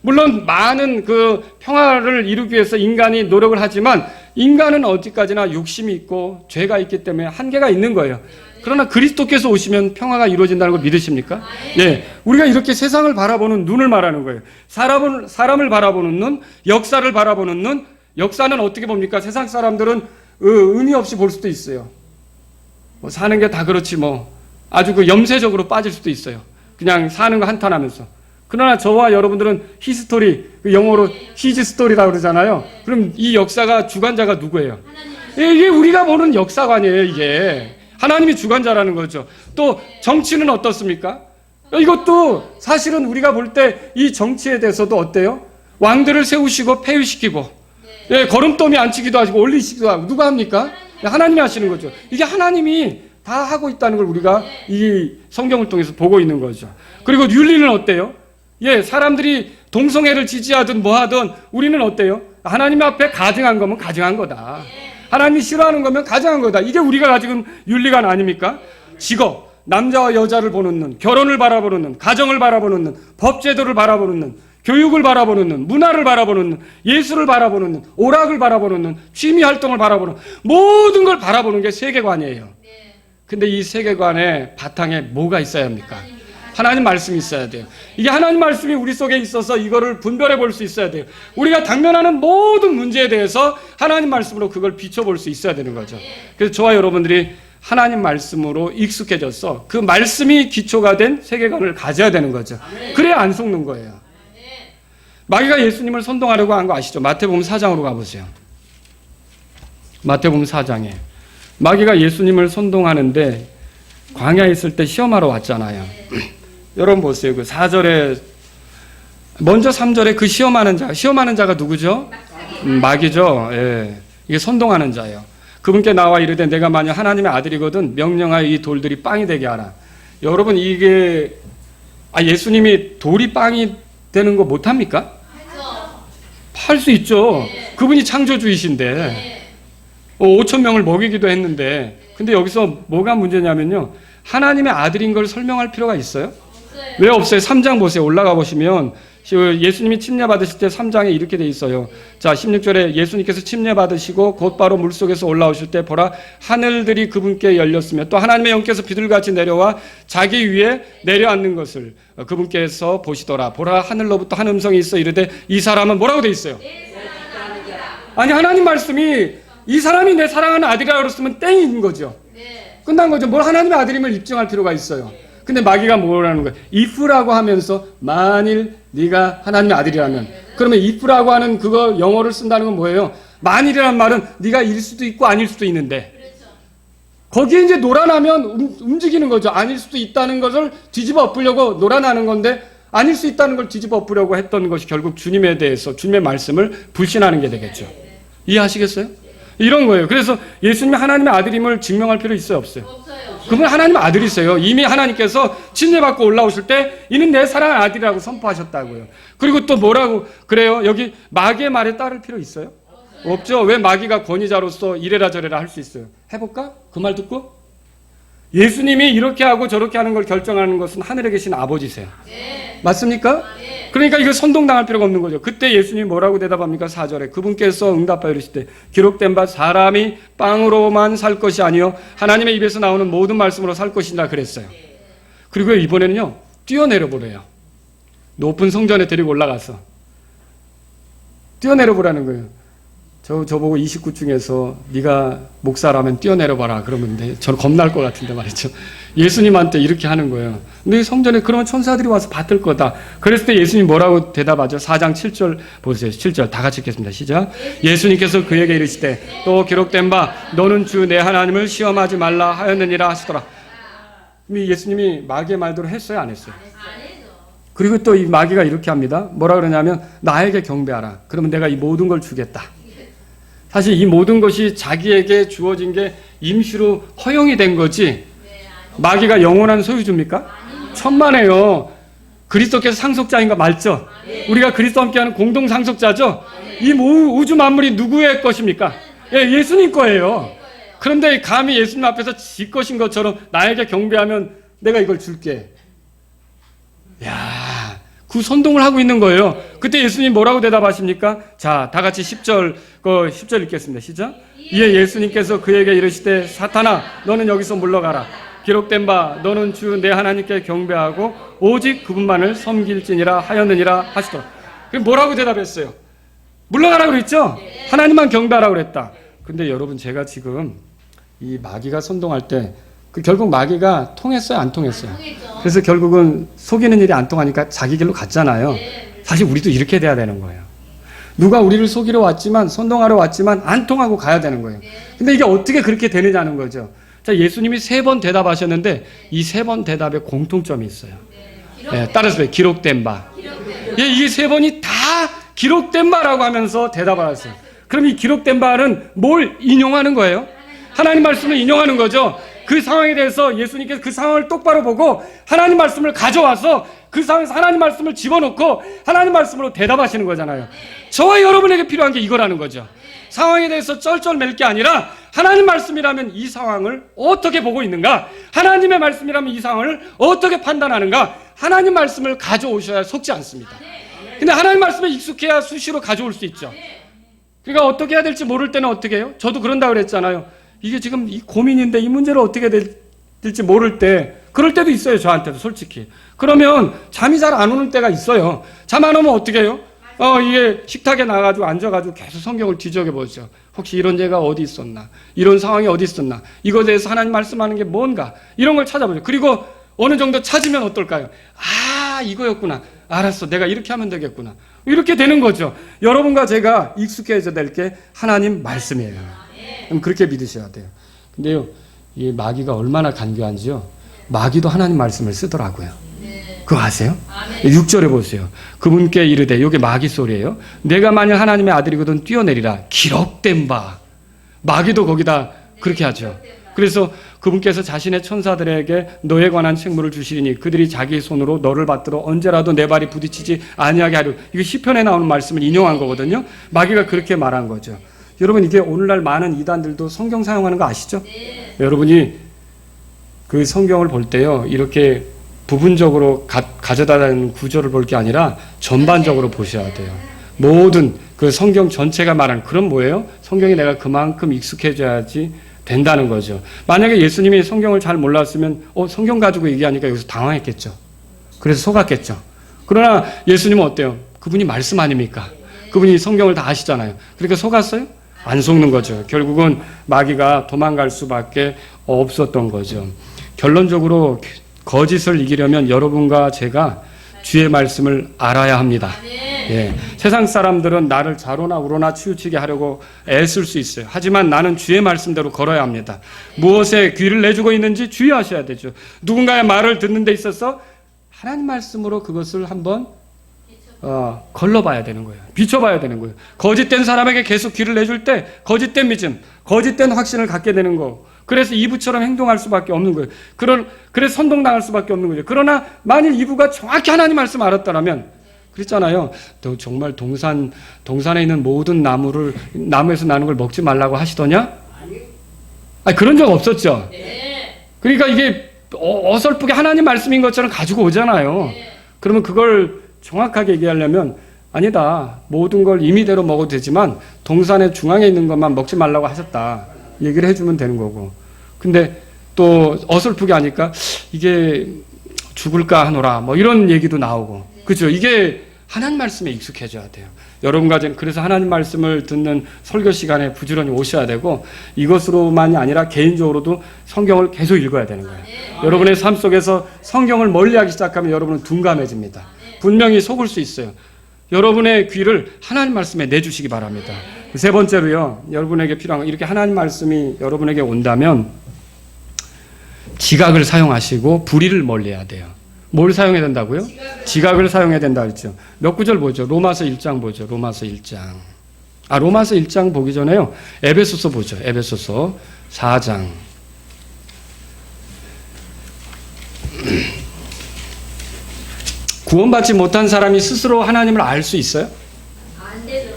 물론 많은 그 평화를 이루기 위해서 인간이 노력을 하지만 인간은 어디까지나 욕심이 있고 죄가 있기 때문에 한계가 있는 거예요. 그러나 그리스도께서 오시면 평화가 이루어진다는 걸 믿으십니까? 예, 우리가 이렇게 세상을 바라보는 눈을 말하는 거예요. 사람을 바라보는 눈, 역사를 바라보는 눈. 역사는 어떻게 봅니까? 세상 사람들은 의미 없이 볼 수도 있어요. 뭐 사는 게 다 그렇지 뭐. 아주 그 염세적으로 빠질 수도 있어요. 그냥 사는 거 한탄하면서. 그러나 저와 여러분들은 히스토리, 영어로 히즈스토리라고 그러잖아요. 그럼 이 역사가 주관자가 누구예요? 이게 우리가 보는 역사관이에요, 이게. 하나님이 주관자라는 거죠. 또 정치는 어떻습니까? 이것도 사실은 우리가 볼 때 이 정치에 대해서도 어때요? 왕들을 세우시고 폐위시키고, 예, 거름더미 앉히기도 하시고 올리시기도 하고, 누가 합니까? 하나님이 하시는 거죠. 이게 하나님이 다 하고 있다는 걸 우리가 이 성경을 통해서 보고 있는 거죠. 그리고 윤리는 어때요? 예, 사람들이 동성애를 지지하든 뭐 하든 우리는 어때요? 하나님 앞에 가증한 거면 가증한 거다. 하나님이 싫어하는 거면 가증한 거다. 이게 우리가 가지고 윤리관 아닙니까? 직업, 남자와 여자를 보는 눈, 결혼을 바라보는 눈, 가정을 바라보는 눈, 법제도를 바라보는 눈, 교육을 바라보는 눈, 문화를 바라보는 눈, 예술을 바라보는 눈, 오락을 바라보는 눈, 취미 활동을 바라보는, 모든 걸 바라보는 게 세계관이에요. 근데 이 세계관의 바탕에 뭐가 있어야 합니까? 하나님 말씀이 있어야 돼요. 이게 하나님 말씀이 우리 속에 있어서 이거를 분별해 볼 수 있어야 돼요. 우리가 당면하는 모든 문제에 대해서 하나님 말씀으로 그걸 비춰볼 수 있어야 되는 거죠. 그래서 저와 여러분들이 하나님 말씀으로 익숙해져서 그 말씀이 기초가 된 세계관을 가져야 되는 거죠. 그래야 안 속는 거예요. 마귀가 예수님을 선동하려고 한 거 아시죠? 마태복음 4장으로 가보세요. 마태복음 4장에 마귀가 예수님을 선동하는데 광야에 있을 때 시험하러 왔잖아요. 여러분 보세요. 그 4절에 먼저 3절에 그 시험하는 자가 누구죠? 마귀죠. 예. 이게 선동하는 자예요. 그분께 나와 이르되 내가 만약 하나님의 아들이거든 명령하여 이 돌들이 빵이 되게 하라. 여러분 이게 예수님이 돌이 빵이 되는 거 못합니까? 할 수 있죠. 그분이 창조주이신데 5천 명을 먹이기도 했는데, 근데 여기서 뭐가 문제냐면요, 하나님의 아들인 걸 설명할 필요가 있어요? 왜 없어요? 3장 보세요. 올라가 보시면 예수님이 침례 받으실 때 3장에 이렇게 돼 있어요. 자, 16절에 예수님께서 침례 받으시고 곧바로 물속에서 올라오실 때 보라 하늘들이 그분께 열렸으며 또 하나님의 영께서 비둘같이 내려와 자기 위에 내려앉는 것을 그분께서 보시더라. 보라 하늘로부터 한 음성이 있어 이르되 이 사람은 뭐라고 돼 있어요? 아니 하나님 말씀이 이 사람이 내 사랑하는 아들이라고 그랬으면 땡인 거죠. 끝난 거죠. 뭘 하나님의 아들임을 입증할 필요가 있어요. 근데 마귀가 뭐라는 거예요? if라고 하면서 만일 네가 하나님의 아들이라면, 그러면 if라고 하는 그거 영어를 쓴다는 건 뭐예요? 만일이라는 말은 네가 일 수도 있고 아닐 수도 있는데, 거기에 이제 놀아나면 움직이는 거죠. 아닐 수도 있다는 것을 뒤집어 엎으려고 놀아나는 건데, 아닐 수 있다는 걸 뒤집어 엎으려고 했던 것이 결국 주님에 대해서 주님의 말씀을 불신하는 게 되겠죠. 이해하시겠어요? 이런 거예요. 그래서 예수님이 하나님의 아들임을 증명할 필요 있어요, 없어요? 그분 하나님의 아들이세요. 이미 하나님께서 침례받고 올라오실 때 이는 내 사랑하는 아들이라고 선포하셨다고요. 그리고 또 뭐라고 그래요? 여기 마귀의 말에 따를 필요 있어요? 없죠. 왜 마귀가 권위자로서 이래라 저래라 할 수 있어요? 해볼까? 그 말 듣고? 예수님이 이렇게 하고 저렇게 하는 걸 결정하는 것은 하늘에 계신 아버지세요. 맞습니까? 그러니까 이거 선동당할 필요가 없는 거죠. 그때 예수님이 뭐라고 대답합니까? 4절에 그분께서 응답하여 이르시되 기록된 바 사람이 빵으로만 살 것이 아니요 하나님의 입에서 나오는 모든 말씀으로 살 것이다 그랬어요. 그리고 이번에는요 뛰어내려 보래요. 높은 성전에 데리고 올라가서 뛰어내려 보라는 거예요. 저보고 29중에서 네가 목사라면 뛰어내려봐라 그러면 저는 겁날 것 같은데 말이죠. 예수님한테 이렇게 하는 거예요. 근데 성전에 그러면 천사들이 와서 받을 거다. 그랬을 때 예수님 뭐라고 대답하죠? 4장 7절 보세요. 7절 다 같이 읽겠습니다. 시작. 예수님께서 그에게 이르시되 또 기록된 바 너는 주 내 하나님을 시험하지 말라 하였느니라 하시더라. 예수님이 마귀의 말대로 했어요? 안 했어요? 그리고 또 이 마귀가 이렇게 합니다. 뭐라 그러냐면 나에게 경배하라. 그러면 내가 이 모든 걸 주겠다. 사실 이 모든 것이 자기에게 주어진 게 임시로 허용이 된 거지 마귀가 영원한 소유주입니까? 천만에요. 그리스도께서 상속자인 거 맞죠? 우리가 그리스도와 함께하는 공동 상속자죠? 이 우주 만물이 누구의 것입니까? 예수님 거예요. 그런데 감히 예수님 앞에서 지 것인 것처럼 나에게 경배하면 내가 이걸 줄게. 야, 그 선동을 하고 있는 거예요. 그때 예수님 뭐라고 대답하십니까? 자, 다 같이 10절 읽겠습니다. 시작. 이에 예수님께서 그에게 이르시되 사탄아 너는 여기서 물러가라. 기록된 바 너는 주 내 하나님께 경배하고 오직 그분만을 섬길지니라 하였느니라 하시더라. 그럼 뭐라고 대답했어요? 물러가라고 그랬죠? 하나님만 경배하라고 그랬다. 근데 여러분 제가 지금 이 마귀가 선동할 때 결국 마귀가 통했어요? 안 통했어요? 그래서 결국은 속이는 일이 안 통하니까 자기 길로 갔잖아요. 사실 우리도 이렇게 돼야 되는 거예요. 누가 우리를 속이러 왔지만 선동하러 왔지만 안 통하고 가야 되는 거예요. 근데 이게 어떻게 그렇게 되느냐는 거죠. 자, 예수님이 3번 대답하셨는데 이 3번 대답에 공통점이 있어요. 따라서 기록된 바. 이 3번이 다 기록된 바라고 하면서 대답을 하세요. 그럼 이 기록된 바는 뭘 인용하는 거예요? 하나님 말씀을 인용하는 거죠. 그 상황에 대해서 예수님께서 그 상황을 똑바로 보고 하나님 말씀을 가져와서 그 상황에서 하나님 말씀을 집어넣고 하나님 말씀으로 대답하시는 거잖아요. 저와 여러분에게 필요한 게 이거라는 거죠. 상황에 대해서 쩔쩔맬 게 아니라 하나님 말씀이라면 이 상황을 어떻게 보고 있는가? 하나님의 말씀이라면 이 상황을 어떻게 판단하는가? 하나님 말씀을 가져오셔야 속지 않습니다. 근데 하나님 말씀에 익숙해야 수시로 가져올 수 있죠. 그러니까 어떻게 해야 될지 모를 때는 어떻게 해요? 저도 그런다고 그랬잖아요. 이게 지금 이 고민인데 이 문제를 어떻게 될지 모를 때 그럴 때도 있어요. 저한테도 솔직히. 그러면 잠이 잘 안 오는 때가 있어요. 잠 안 오면 어떻게 해요? 이게 식탁에 나가지고 앉아가지고 계속 성경을 뒤적여보죠. 혹시 이런 죄가 어디 있었나? 이런 상황이 어디 있었나? 이거에 대해서 하나님 말씀하는 게 뭔가? 이런 걸 찾아보죠. 그리고 어느 정도 찾으면 어떨까요? 아, 이거였구나. 알았어. 내가 이렇게 하면 되겠구나. 이렇게 되는 거죠. 여러분과 제가 익숙해져야 될 게 하나님 말씀이에요. 그럼 그렇게 믿으셔야 돼요. 근데요, 이 마귀가 얼마나 간교한지요. 마귀도 하나님 말씀을 쓰더라고요. 그거 아세요? 6절에 보세요. 그분께 이르되, 이게 마귀 소리예요. 내가 만약 하나님의 아들이거든 뛰어내리라. 기록된 바. 마귀도 거기다 그렇게 하죠. 그래서 그분께서 자신의 천사들에게 너에 관한 책무를 주시리니 그들이 자기 손으로 너를 받들어 언제라도 내 발이 부딪히지 아니하게 하려. 이거 시편에 나오는 말씀을 인용한 거거든요. 마귀가 그렇게 말한 거죠. 여러분, 이게 오늘날 많은 이단들도 성경 사용하는 거 아시죠? 여러분이 그 성경을 볼 때요, 이렇게 부분적으로 가져다 다니는 구조를 볼 게 아니라 전반적으로 보셔야 돼요. 모든 그 성경 전체가 말하는 그런 뭐예요? 성경이 내가 그만큼 익숙해져야지 된다는 거죠. 만약에 예수님이 성경을 잘 몰랐으면 성경 가지고 얘기하니까 여기서 당황했겠죠. 그래서 속았겠죠. 그러나 예수님은 어때요? 그분이 말씀 아닙니까? 그분이 성경을 다 아시잖아요. 그러니까 속았어요? 안 속는 거죠. 결국은 마귀가 도망갈 수밖에 없었던 거죠. 결론적으로 거짓을 이기려면 여러분과 제가 주의 말씀을 알아야 합니다. 예. 세상 사람들은 나를 좌로나 우로나 치우치게 하려고 애쓸 수 있어요. 하지만 나는 주의 말씀대로 걸어야 합니다. 무엇에 귀를 내주고 있는지 주의하셔야 되죠. 누군가의 말을 듣는 데 있어서 하나님 말씀으로 그것을 한번 걸러봐야 되는 거예요. 비춰봐야 되는 거예요. 거짓된 사람에게 계속 귀를 내줄 때 거짓된 믿음, 거짓된 확신을 갖게 되는 거. 그래서 이브처럼 행동할 수밖에 없는 거예요. 그래서 선동당할 수밖에 없는 거죠. 그러나 만일 이브가 정확히 하나님 말씀 알았다면, 그랬잖아요. 정말 동산에 있는 모든 나무에서 나는 걸 먹지 말라고 하시더냐? 아니, 그런 적 없었죠. 그러니까 이게 어설프게 하나님 말씀인 것처럼 가지고 오잖아요. 그러면 그걸 정확하게 얘기하려면 아니다. 모든 걸 임의대로 먹어도 되지만 동산의 중앙에 있는 것만 먹지 말라고 하셨다. 얘기를 해주면 되는 거고. 근데 또 어설프게 하니까 이게 죽을까 하노라 뭐 이런 얘기도 나오고. 그죠? 이게 하나님 말씀에 익숙해져야 돼요. 여러분과 그래서 하나님 말씀을 듣는 설교 시간에 부지런히 오셔야 되고, 이것으로만이 아니라 개인적으로도 성경을 계속 읽어야 되는 거예요. 여러분의 삶 속에서 성경을 멀리하기 시작하면 여러분은 둔감해집니다. 분명히 속을 수 있어요. 여러분의 귀를 하나님 말씀에 내주시기 바랍니다. 세 번째로요, 여러분에게 필요한 건, 이렇게 하나님 말씀이 여러분에게 온다면 지각을 사용하시고 불의를 멀리해야 돼요. 뭘 사용해야 된다고요? 지각을 사용해야 된다 그랬죠. 몇 구절 보죠. 로마서 1장 보죠. 로마서 1장. 로마서 1장 보기 전에요, 에베소서 보죠. 에베소서 4장. 구원받지 못한 사람이 스스로 하나님을 알 수 있어요? 안 되죠.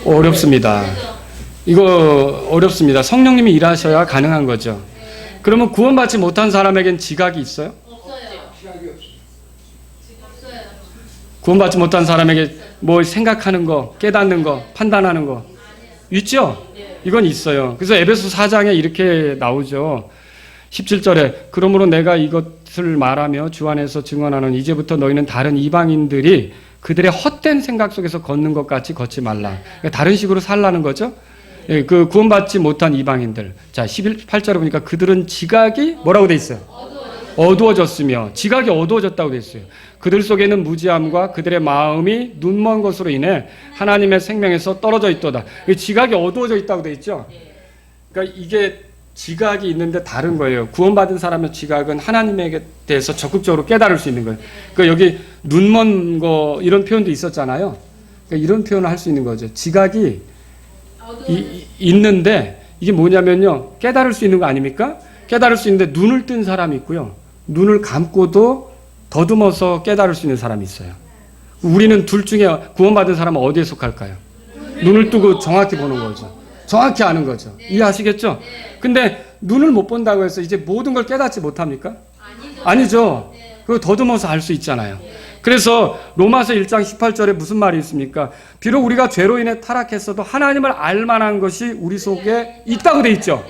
어렵습니다. 이거 어렵습니다. 성령님이 일하셔야 가능한 거죠. 그러면 구원받지 못한 사람에겐 지각이 있어요? 없어요. 구원받지 못한 사람에게 뭐 생각하는 거, 깨닫는 거, 판단하는 거 있죠? 이건 있어요. 그래서 에베소 4장에 이렇게 나오죠. 17절에 그러므로 내가 이것을 말하며 주 안에서 증언하는 이제부터 너희는 다른 이방인들이 그들의 헛된 생각 속에서 걷는 것 같이 걷지 말라. 그러니까 다른 식으로 살라는 거죠. 그 구원받지 못한 이방인들. 자, 18절에 보니까 그들은 지각이 뭐라고 돼 있어요? 어두워졌으며, 지각이 어두워졌다고 돼 있어요. 그들 속에는 무지함과 그들의 마음이 눈먼 것으로 인해 하나님의 생명에서 떨어져 있도다. 지각이 어두워져 있다고 돼 있죠. 그러니까 이게 지각이 있는데 다른 거예요. 구원받은 사람의 지각은 하나님에 대해서 적극적으로 깨달을 수 있는 거예요. 그러니까 여기 눈먼 거 이런 표현도 있었잖아요. 그러니까 이런 표현을 할 수 있는 거죠. 지각이 있는데 이게 뭐냐면요, 깨달을 수 있는 거 아닙니까? 깨달을 수 있는데 눈을 뜬 사람이 있고요, 눈을 감고도 더듬어서 깨달을 수 있는 사람이 있어요. 우리는 둘 중에 구원받은 사람은 어디에 속할까요? 눈을 뜨고 정확히 보는 거죠. 정확히 아는 거죠. 이해하시겠죠? 근데 눈을 못 본다고 해서 이제 모든 걸 깨닫지 못합니까? 아니죠. 그거 더듬어서 알 수 있잖아요. 그래서 로마서 1장 18절에 무슨 말이 있습니까? 비록 우리가 죄로 인해 타락했어도 하나님을 알 만한 것이 우리 속에 있다고 돼 있죠.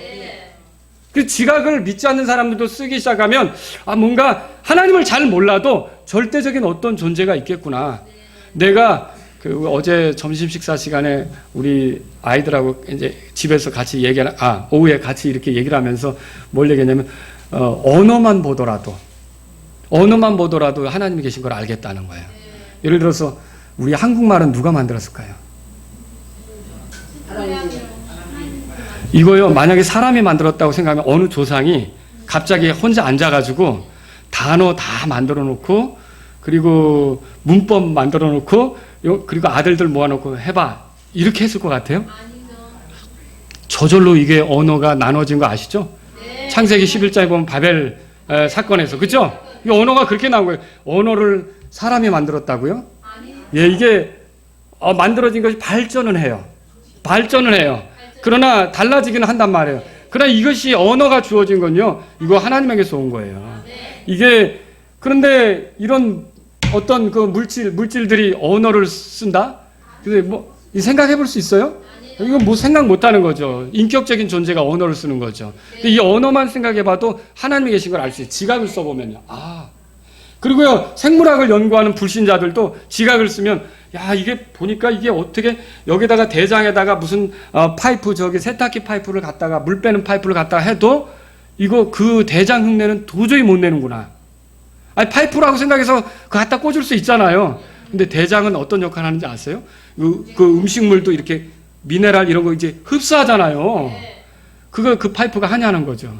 그 지각을 믿지 않는 사람들도 쓰기 시작하면 뭔가 하나님을 잘 몰라도 절대적인 어떤 존재가 있겠구나. 내가 어제 점심 식사 시간에 우리 아이들하고 이제 집에서 같이 오후에 같이 이렇게 얘기를 하면서 뭘 얘기했냐면, 언어만 보더라도 하나님이 계신 걸 알겠다는 거예요. 예를 들어서 우리 한국말은 누가 만들었을까요? 이거요, 만약에 사람이 만들었다고 생각하면 어느 조상이 갑자기 혼자 앉아가지고 단어 다 만들어 놓고, 그리고 문법 만들어 놓고, 그리고 아들들 모아놓고 해봐, 이렇게 했을 것 같아요? 저절로 이게 언어가 나눠진 거 아시죠? 창세기 11장에 보면 바벨 사건에서, 그죠? 이 언어가 그렇게 나온 거예요. 언어를 사람이 만들었다고요? 예, 이게 만들어진 것이 발전은 해요. 그러나 달라지기는 한단 말이에요. 그러나 이것이 언어가 주어진 건요, 이거 하나님에게서 온 거예요. 이게, 그런데 이런 어떤 그 물질들이 언어를 쓴다? 근데 생각해 볼 수 있어요? 이건 생각 못 하는 거죠. 인격적인 존재가 언어를 쓰는 거죠. 근데 이 언어만 생각해 봐도 하나님이 계신 걸 알 수 있어요. 지각을 써보면요. 그리고요, 생물학을 연구하는 불신자들도 지각을 쓰면 야, 이게 보니까 이게 어떻게 여기다가 대장에다가 무슨 파이프 저기 세탁기 파이프를 갖다가 물 빼는 파이프를 갖다가 해도 이거 그 대장 흉내는 도저히 못 내는구나. 아니 파이프라고 생각해서 그 갖다 꽂을 수 있잖아요. 근데 대장은 어떤 역할을 하는지 아세요? 그 음식물도 이렇게 미네랄 이런 거 이제 흡수하잖아요. 그거 그 파이프가 하냐는 거죠.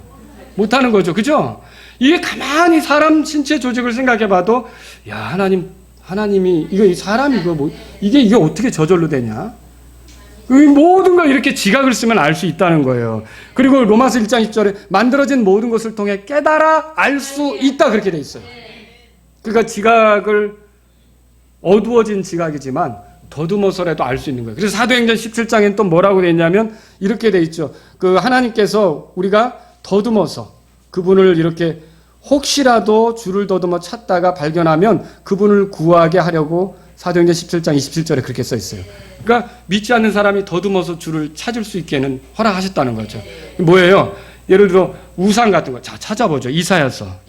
못 하는 거죠. 그죠? 이게 가만히 사람 신체 조직을 생각해 봐도 야, 하나님이 이거 사람 이거 뭐 이게 어떻게 저절로 되냐? 이 모든 걸 이렇게 지각을 쓰면 알 수 있다는 거예요. 그리고 로마서 1장 10절에 만들어진 모든 것을 통해 깨달아 알 수 있다 그렇게 돼 있어요. 그러니까 지각을 어두워진 지각이지만 더듬어서라도 알 수 있는 거예요. 그래서 사도행전 17장엔 또 뭐라고 돼 있냐면 이렇게 돼 있죠. 그 하나님께서 우리가 더듬어서 그분을 이렇게 혹시라도 줄을 더듬어 찾다가 발견하면 그분을 구하게 하려고 사도행전 17장 27절에 그렇게 써 있어요. 그러니까 믿지 않는 사람이 더듬어서 줄을 찾을 수 있게는 허락하셨다는 거죠. 뭐예요? 예를 들어 우상 같은 거. 자, 찾아보죠. 이사야서.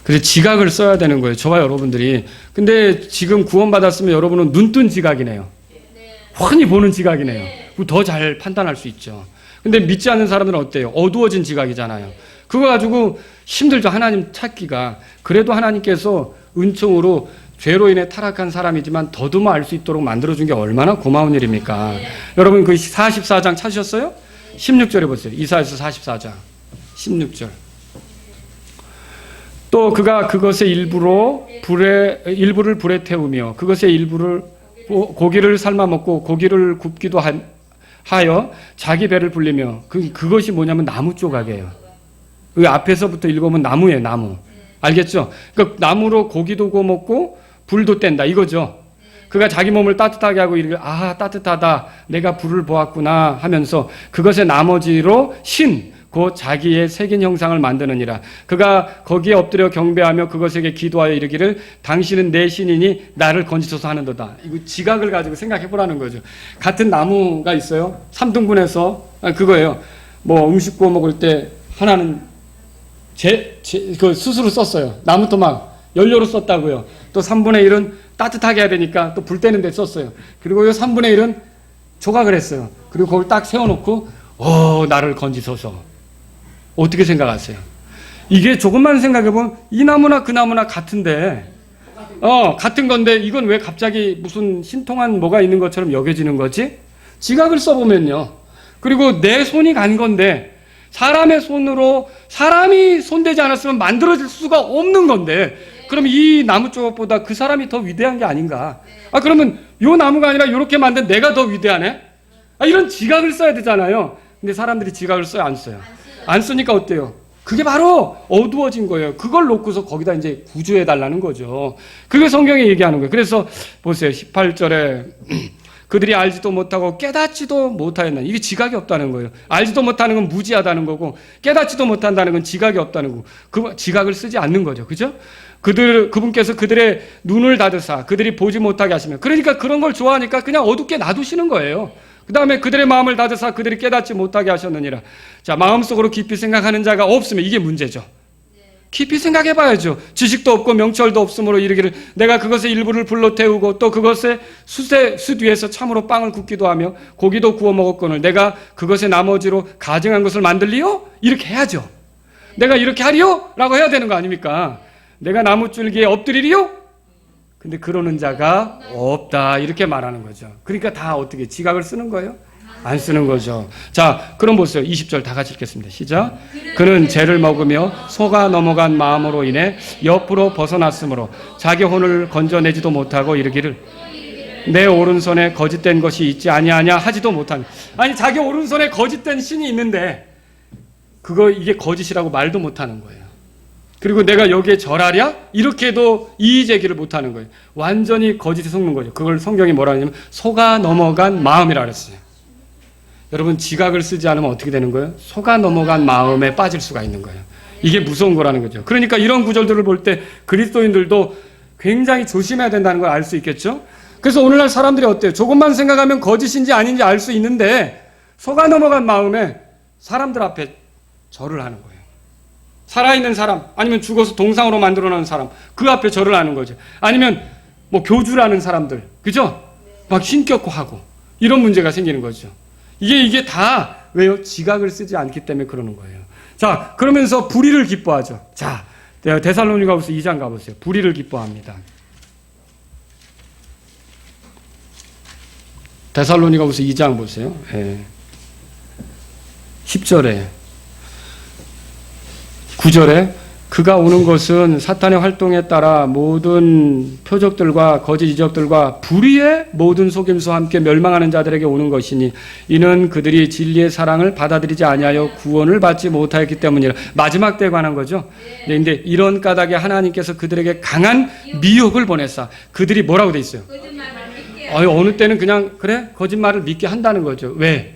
그래서 지각을 써야 되는 거예요. 저와 여러분들이. 근데 지금 구원받았으면 여러분은 눈뜬 지각이네요. 훤히 보는 지각이네요. 더 잘 판단할 수 있죠. 근데 믿지 않는 사람들은 어때요? 어두워진 지각이잖아요. 그거 가지고 힘들죠. 하나님 찾기가. 그래도 하나님께서 은총으로 죄로 인해 타락한 사람이지만 더듬어 알 수 있도록 만들어준 게 얼마나 고마운 일입니까? 여러분 그 44장 찾으셨어요? 16절에 보세요. 이사야서 44장 16절. 또 그가 그것의 일부를 불에 태우며 그것의 일부를 고기를 삶아 먹고 고기를 굽기도 하여 자기 배를 불리며 그것이 뭐냐면 나무 조각이에요. 그 앞에서부터 읽으면 나무예요. 나무. 알겠죠? 그러니까 나무로 고기도 구워 먹고 불도 뗀다 이거죠. 그가 자기 몸을 따뜻하게 하고 이르기를 따뜻하다 내가 불을 보았구나 하면서 그것의 나머지로 곧 자기의 새긴 형상을 만드느니라. 그가 거기에 엎드려 경배하며 그것에게 기도하여 이르기를 당신은 내 신이니 나를 건지소서 하는도다. 이거 지각을 가지고 생각해 보라는 거죠. 같은 나무가 있어요. 3등분해서 그거예요. 뭐 음식 구워 먹을 때 하나는 그 스스로 썼어요. 나무 토막 연료로 썼다고요. 또 3분의 1은 따뜻하게 해야 되니까 또 불 때는 데 썼어요. 그리고 이 3분의 1은 조각을 했어요. 그리고 그걸 딱 세워놓고 나를 건지소서. 어떻게 생각하세요? 이게 조금만 생각해보면 이 나무나 그 나무나 같은데 같은 건데 이건 왜 갑자기 무슨 신통한 뭐가 있는 것처럼 여겨지는 거지? 지각을 써보면요. 그리고 내 손이 간 건데 사람의 손으로 사람이 손대지 않았으면 만들어질 수가 없는 건데 그럼 이 나무 조각보다 그 사람이 더 위대한 게 아닌가? 그러면 요 나무가 아니라 요렇게 만든 내가 더 위대하네? 이런 지각을 써야 되잖아요. 근데 사람들이 지각을 써요, 안 써요? 안 쓰니까 어때요? 그게 바로 어두워진 거예요. 그걸 놓고서 거기다 이제 구조해 달라는 거죠. 그게 성경에 얘기하는 거예요. 그래서 보세요. 18절에 그들이 알지도 못하고 깨닫지도 못하였나. 이게 지각이 없다는 거예요. 알지도 못하는 건 무지하다는 거고 깨닫지도 못한다는 건 지각이 없다는 거고 그 지각을 쓰지 않는 거죠. 그죠? 그분께서 그들의 눈을 닫으사 그들이 보지 못하게 하시면 그러니까 그런 걸 좋아하니까 그냥 어둡게 놔두시는 거예요. 그 다음에 그들의 마음을 닫으사 그들이 깨닫지 못하게 하셨느니라. 자, 마음속으로 깊이 생각하는 자가 없으면 이게 문제죠. 깊이 생각해 봐야죠. 지식도 없고 명철도 없으므로 이르기를 내가 그것의 일부를 불로 태우고 또 그것의 숯 위에서 참으로 빵을 굽기도 하며 고기도 구워 먹었거늘 내가 그것의 나머지로 가증한 것을 만들리요? 이렇게 해야죠. 내가 이렇게 하리요? 라고 해야 되는 거 아닙니까? 내가 나무줄기에 엎드리리요? 근데 그러는 자가 없다 이렇게 말하는 거죠. 그러니까 다 어떻게 지각을 쓰는 거예요? 안 쓰는 거죠. 자, 그럼 보세요. 20절 다 같이 읽겠습니다. 시작. 그는 죄를 먹으며 속아 넘어간 마음으로 인해 옆으로 벗어났으므로 자기 혼을 건져내지도 못하고 이르기를 내 오른손에 거짓된 것이 있지 아니하냐 하지도 못하니. 아니 자기 오른손에 거짓된 신이 있는데 이게 거짓이라고 말도 못하는 거예요. 그리고 내가 여기에 절하랴? 이렇게도 이의제기를 못하는 거예요. 완전히 거짓에 속는 거죠. 그걸 성경이 뭐라 하냐면 속아 넘어간 마음이라 그랬어요. 여러분 지각을 쓰지 않으면 어떻게 되는 거예요? 속아 넘어간 마음에 빠질 수가 있는 거예요. 이게 무서운 거라는 거죠. 그러니까 이런 구절들을 볼 때 그리스도인들도 굉장히 조심해야 된다는 걸 알 수 있겠죠. 그래서 오늘날 사람들이 어때요? 조금만 생각하면 거짓인지 아닌지 알 수 있는데 속아 넘어간 마음에 사람들 앞에 절을 하는 거예요. 살아있는 사람, 아니면 죽어서 동상으로 만들어놓은 사람, 그 앞에 절을 하는 거죠. 아니면 뭐 교주라는 사람들, 그죠? 막 신격화하고 이런 문제가 생기는 거죠. 이게 다 왜요? 지각을 쓰지 않기 때문에 그러는 거예요. 자, 그러면서 불의를 기뻐하죠. 자, 데살로니가후서 2장 가보세요. 불의를 기뻐합니다. 데살로니가후서 2장 보세요. 10절에 9절에 그가 오는 것은 사탄의 활동에 따라 모든 표적들과 거짓 이적들과 불의의 모든 속임수와 함께 멸망하는 자들에게 오는 것이니 이는 그들이 진리의 사랑을 받아들이지 아니하여 구원을 받지 못하였기 때문이라. 마지막 때에 관한 거죠. 그런데 이런 까닭에 하나님께서 그들에게 강한 미혹을 보내사 그들이 뭐라고 돼 있어요? 어느 때는 그냥 그래? 거짓말을 믿게 한다는 거죠. 왜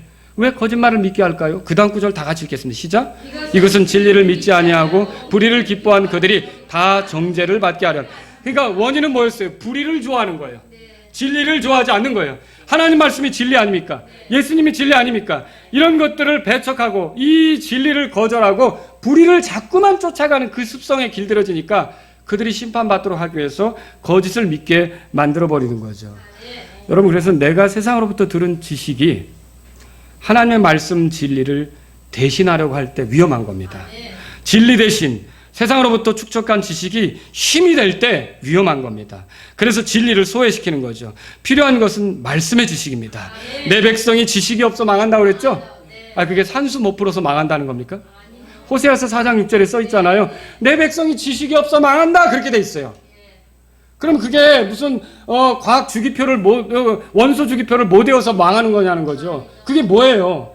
거짓말을 믿게 할까요? 그 다음 구절 다 같이 읽겠습니다. 시작. 이것은 진리를 믿지 아니하고 불의를 기뻐한 그들이 다 정죄를 받게 하려. 그러니까 원인은 뭐였어요? 불의를 좋아하는 거예요. 진리를 좋아하지 않는 거예요. 하나님 말씀이 진리 아닙니까? 예수님이 진리 아닙니까? 이런 것들을 배척하고 이 진리를 거절하고 불의를 자꾸만 쫓아가는 그 습성에 길들여지니까 그들이 심판받도록 하기 위해서 거짓을 믿게 만들어버리는 거죠. 여러분, 그래서 내가 세상으로부터 들은 지식이 하나님의 말씀 진리를 대신하려고 할 때 위험한 겁니다. 진리 대신 세상으로부터 축적한 지식이 힘이 될 때 위험한 겁니다. 그래서 진리를 소외시키는 거죠. 필요한 것은 말씀의 지식입니다. 내 백성이 지식이 없어 망한다고 그랬죠? 그게 산수 못 풀어서 망한다는 겁니까? 호세아서 4장 6절에 써 있잖아요. 내 백성이 지식이 없어 망한다, 그렇게 돼 있어요. 그럼 그게 무슨 과학 주기표를 원소 주기표를 못 외워서 망하는 거냐는 거죠. 그게 뭐예요?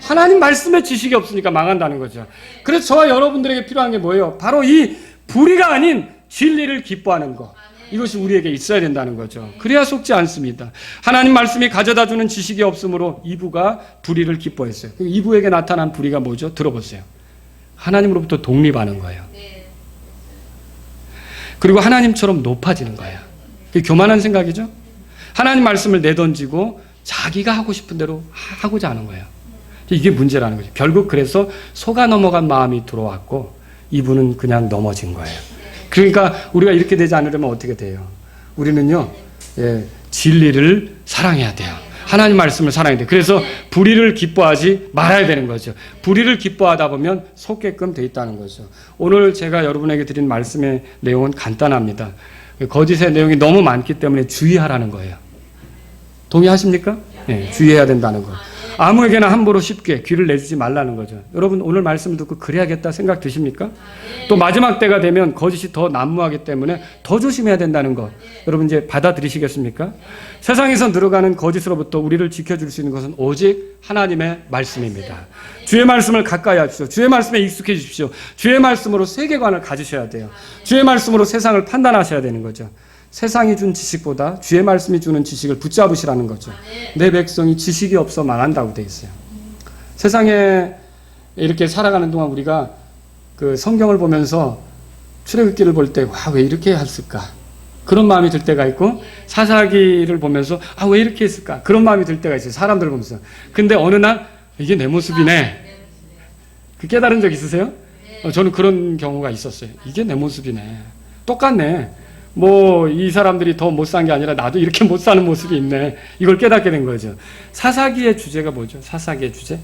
하나님 말씀의 지식이 없으니까 망한다는 거죠. 그래서 저와 여러분들에게 필요한 게 뭐예요? 바로 이 불의가 아닌 진리를 기뻐하는 것. 이것이 우리에게 있어야 된다는 거죠. 그래야 속지 않습니다. 하나님 말씀이 가져다주는 지식이 없으므로 이브가 불의를 기뻐했어요. 이브에게 나타난 불의가 뭐죠? 들어보세요. 하나님으로부터 독립하는 거예요. 그리고 하나님처럼 높아지는 거예요. 그게 교만한 생각이죠? 하나님 말씀을 내던지고 자기가 하고 싶은 대로 하고자 하는 거예요. 이게 문제라는 거죠. 결국 그래서 속아 넘어간 마음이 들어왔고 이분은 그냥 넘어진 거예요. 그러니까 우리가 이렇게 되지 않으려면 어떻게 돼요? 우리는요, 진리를 사랑해야 돼요. 하나님 말씀을 사랑해야 돼요. 그래서 불의를 기뻐하지 말아야 되는 거죠. 불의를 기뻐하다 보면 속게끔 돼 있다는 거죠. 오늘 제가 여러분에게 드린 말씀의 내용은 간단합니다. 거짓의 내용이 너무 많기 때문에 주의하라는 거예요. 동의하십니까? 네, 주의해야 된다는 거. 아무에게나 함부로 쉽게 귀를 내주지 말라는 거죠. 여러분, 오늘 말씀 듣고 그래야겠다 생각 드십니까? 또 마지막 때가 되면 거짓이 더 난무하기 때문에 더 조심해야 된다는 것. 여러분 이제 받아들이시겠습니까? 세상에서 늘어가는 거짓으로부터 우리를 지켜줄 수 있는 것은 오직 하나님의 말씀입니다. 주의 말씀을 가까이 하십시오. 주의 말씀에 익숙해지십시오. 주의 말씀으로 세계관을 가지셔야 돼요. 주의 말씀으로 세상을 판단하셔야 되는 거죠. 세상이 준 지식보다 주의 말씀이 주는 지식을 붙잡으시라는 거죠. 내 백성이 지식이 없어 망한다고 돼 있어요. 세상에 이렇게 살아가는 동안 우리가 그 성경을 보면서 출애굽기를 볼 때 와, 왜 이렇게 했을까? 그런 마음이 들 때가 있고 사사기를 보면서 왜 이렇게 했을까? 그런 마음이 들 때가 있어요. 사람들을 보면서. 근데 어느 날 이게 내 모습이네. 그 깨달은 적 있으세요? 저는 그런 경우가 있었어요. 이게 내 모습이네. 똑같네. 이 사람들이 더 못 산 게 아니라 나도 이렇게 못 사는 모습이 있네. 이걸 깨닫게 된 거죠. 사사기의 주제가 뭐죠? 사사기의 주제?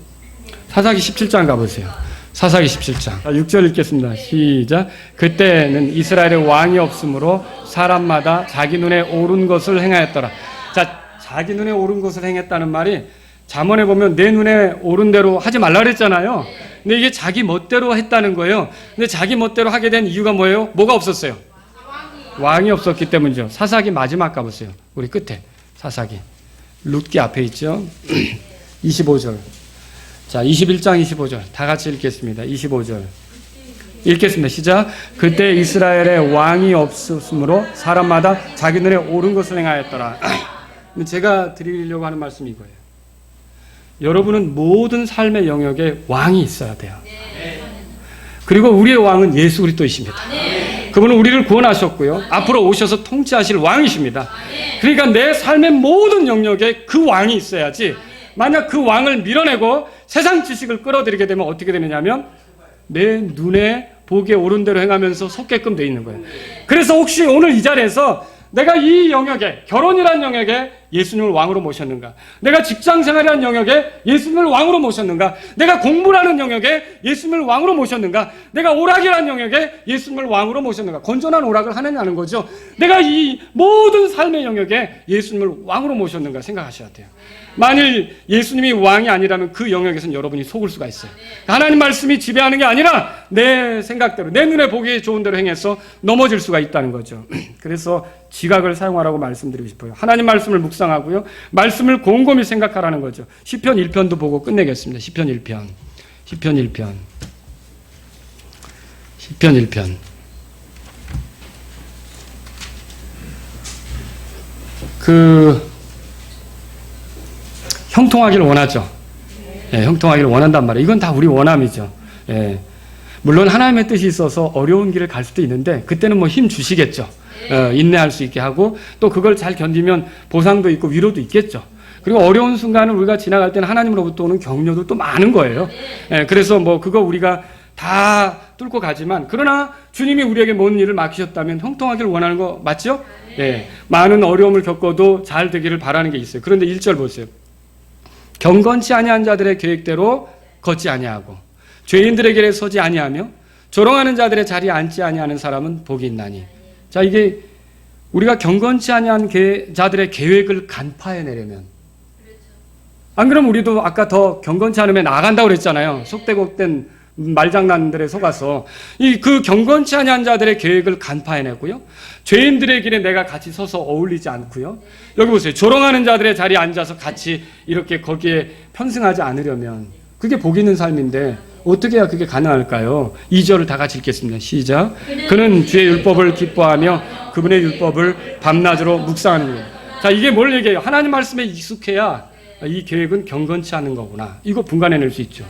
사사기 17장 가보세요. 사사기 17장. 6절 읽겠습니다. 시작. 그때는 이스라엘의 왕이 없으므로 사람마다 자기 눈에 옳은 것을 행하였더라. 자, 자기 눈에 옳은 것을 행했다는 말이 잠언에 보면 내 눈에 옳은 대로 하지 말라 그랬잖아요. 근데 이게 자기 멋대로 했다는 거예요. 근데 자기 멋대로 하게 된 이유가 뭐예요? 뭐가 없었어요? 왕이 없었기 때문이죠. 사사기 마지막 가보세요. 우리 끝에 사사기 룻기 앞에 있죠. 25절. 자, 21장 25절 다 같이 읽겠습니다. 25절 읽겠습니다. 시작. 그때 이스라엘에 왕이 없었으므로 사람마다 자기 눈에 옳은 것을 행하였더라. 제가 드리려고 하는 말씀이 이거예요. 여러분은 모든 삶의 영역에 왕이 있어야 돼요. 그리고 우리의 왕은 예수 그리스도이십니다. 그분은 우리를 구원하셨고요. 앞으로 오셔서 통치하실 왕이십니다. 그러니까 내 삶의 모든 영역에 그 왕이 있어야지, 만약 그 왕을 밀어내고 세상 지식을 끌어들이게 되면 어떻게 되느냐면 내 눈에 보기에 옳은 대로 행하면서 속게끔 돼 있는 거예요. 그래서 혹시 오늘 이 자리에서 내가 이 영역에, 결혼이라는 영역에 예수님을 왕으로 모셨는가? 내가 직장생활이라는 영역에 예수님을 왕으로 모셨는가? 내가 공부라는 영역에 예수님을 왕으로 모셨는가? 내가 오락이라는 영역에 예수님을 왕으로 모셨는가? 건전한 오락을 하느냐는 거죠. 내가 이 모든 삶의 영역에 예수님을 왕으로 모셨는가 생각하셔야 돼요. 만일 예수님이 왕이 아니라면 그 영역에서는 여러분이 속을 수가 있어요. 하나님 말씀이 지배하는 게 아니라 내 생각대로, 내 눈에 보기 좋은 대로 행해서 넘어질 수가 있다는 거죠. 그래서 지각을 사용하라고 말씀드리고 싶어요. 하나님 말씀을 묵상하고요, 말씀을 곰곰이 생각하라는 거죠. 시편 1편도 보고 끝내겠습니다. 시편 1편. 형통하기를 원하죠. 예, 형통하기를 원한단 말이에요. 이건 다 우리 원함이죠. 예. 물론 하나님의 뜻이 있어서 어려운 길을 갈 수도 있는데 그때는 뭐 힘 주시겠죠. 인내할 수 있게 하고 또 그걸 잘 견디면 보상도 있고 위로도 있겠죠. 그리고 어려운 순간을 우리가 지나갈 때는 하나님으로부터 오는 격려도 또 많은 거예요. 예, 그래서 뭐 그거 우리가 다 뚫고 가지만, 그러나 주님이 우리에게 모든 일을 맡기셨다면 형통하기를 원하는 거 맞죠? 예, 많은 어려움을 겪어도 잘 되기를 바라는 게 있어요. 그런데 1절 보세요. 경건치 아니한 자들의 계획대로 걷지 아니하고 죄인들의 길에 서지 아니하며 조롱하는 자들의 자리에 앉지 아니하는 사람은 복이 있나니. 자, 이게 우리가 경건치 아니한 자들의 계획을 간파해내려면, 안 그러면 우리도 아까 더 경건치 않으면 나아간다고 그랬잖아요. 속되고 말장난들에 속아서 그 경건치 아니한 자들의 계획을 간파해내고요, 죄인들의 길에 내가 같이 서서 어울리지 않고요, 여기 보세요. 조롱하는 자들의 자리에 앉아서 같이 이렇게 거기에 편승하지 않으려면 그게 복 있는 삶인데 어떻게 해야 그게 가능할까요? 2절을 다 같이 읽겠습니다. 시작. 그는 주의 율법을 기뻐하며 그분의 율법을 밤낮으로 묵상하는 거예요. 자, 이게 뭘 얘기해요? 하나님 말씀에 익숙해야 이 계획은 경건치 않은 거구나, 이거 분간해낼 수 있죠.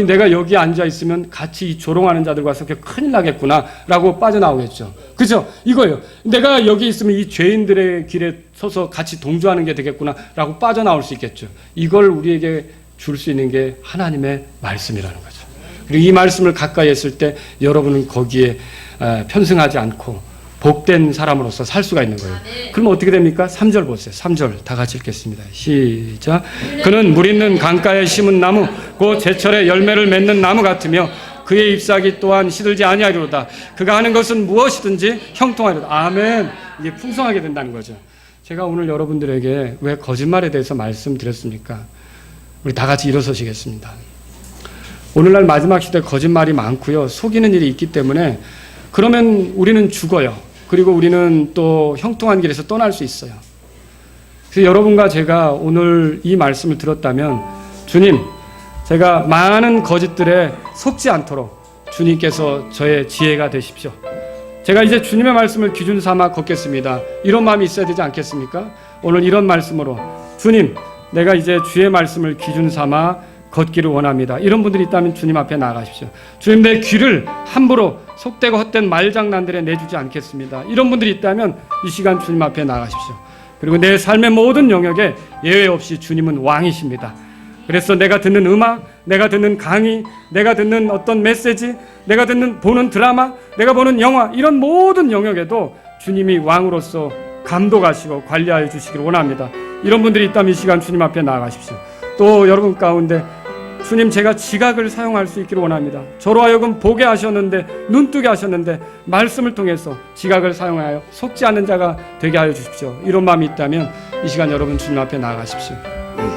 내가 여기 앉아 있으면 같이 이 조롱하는 자들과 섞여 큰일 나겠구나 라고 빠져나오겠죠. 그죠? 이거예요. 내가 여기 있으면 이 죄인들의 길에 서서 같이 동조하는 게 되겠구나 라고 빠져나올 수 있겠죠. 이걸 우리에게 줄 수 있는 게 하나님의 말씀이라는 거죠. 그리고 이 말씀을 가까이 했을 때 여러분은 거기에 편승하지 않고 복된 사람으로서 살 수가 있는 거예요. 그럼 어떻게 됩니까? 3절 보세요. 3절 다 같이 읽겠습니다. 시작. 그는 물 있는 강가에 심은 나무, 곧 제철에 열매를 맺는 나무 같으며 그의 잎사귀 또한 시들지 아니하리로다. 그가 하는 것은 무엇이든지 형통하리로다. 아멘. 이게 풍성하게 된다는 거죠. 제가 오늘 여러분들에게 왜 거짓말에 대해서 말씀드렸습니까? 우리 다 같이 일어서시겠습니다. 오늘날 마지막 시대 거짓말이 많고요, 속이는 일이 있기 때문에 그러면 우리는 죽어요. 그리고 우리는 또 형통한 길에서 떠날 수 있어요. 그래서 여러분과 제가 오늘 이 말씀을 들었다면, 주님, 제가 많은 거짓들에 속지 않도록 주님께서 저의 지혜가 되십시오. 제가 이제 주님의 말씀을 기준 삼아 걷겠습니다. 이런 마음이 있어야 되지 않겠습니까? 오늘 이런 말씀으로, 주님, 내가 이제 주의 말씀을 기준 삼아 걷기를 원합니다. 이런 분들이 있다면 주님 앞에 나가십시오. 주님, 내 귀를 함부로 속되고 헛된 말장난들에 내주지 않겠습니다. 이런 분들이 있다면 이 시간 주님 앞에 나가십시오. 그리고 내 삶의 모든 영역에 예외 없이 주님은 왕이십니다. 그래서 내가 듣는 음악, 내가 듣는 강의, 내가 듣는 어떤 메시지, 내가 보는 드라마, 내가 보는 영화, 이런 모든 영역에도 주님이 왕으로서 감독하시고 관리하여 주시기를 원합니다. 이런 분들이 있다면 이 시간 주님 앞에 나아가십시오. 또 여러분 가운데, 주님, 제가 지각을 사용할 수 있기를 원합니다. 저로 하여금 보게 하셨는데, 눈뜨게 하셨는데 말씀을 통해서 지각을 사용하여 속지 않는 자가 되게 하여 주십시오. 이런 마음이 있다면 이 시간 여러분 주님 앞에 나아가십시오.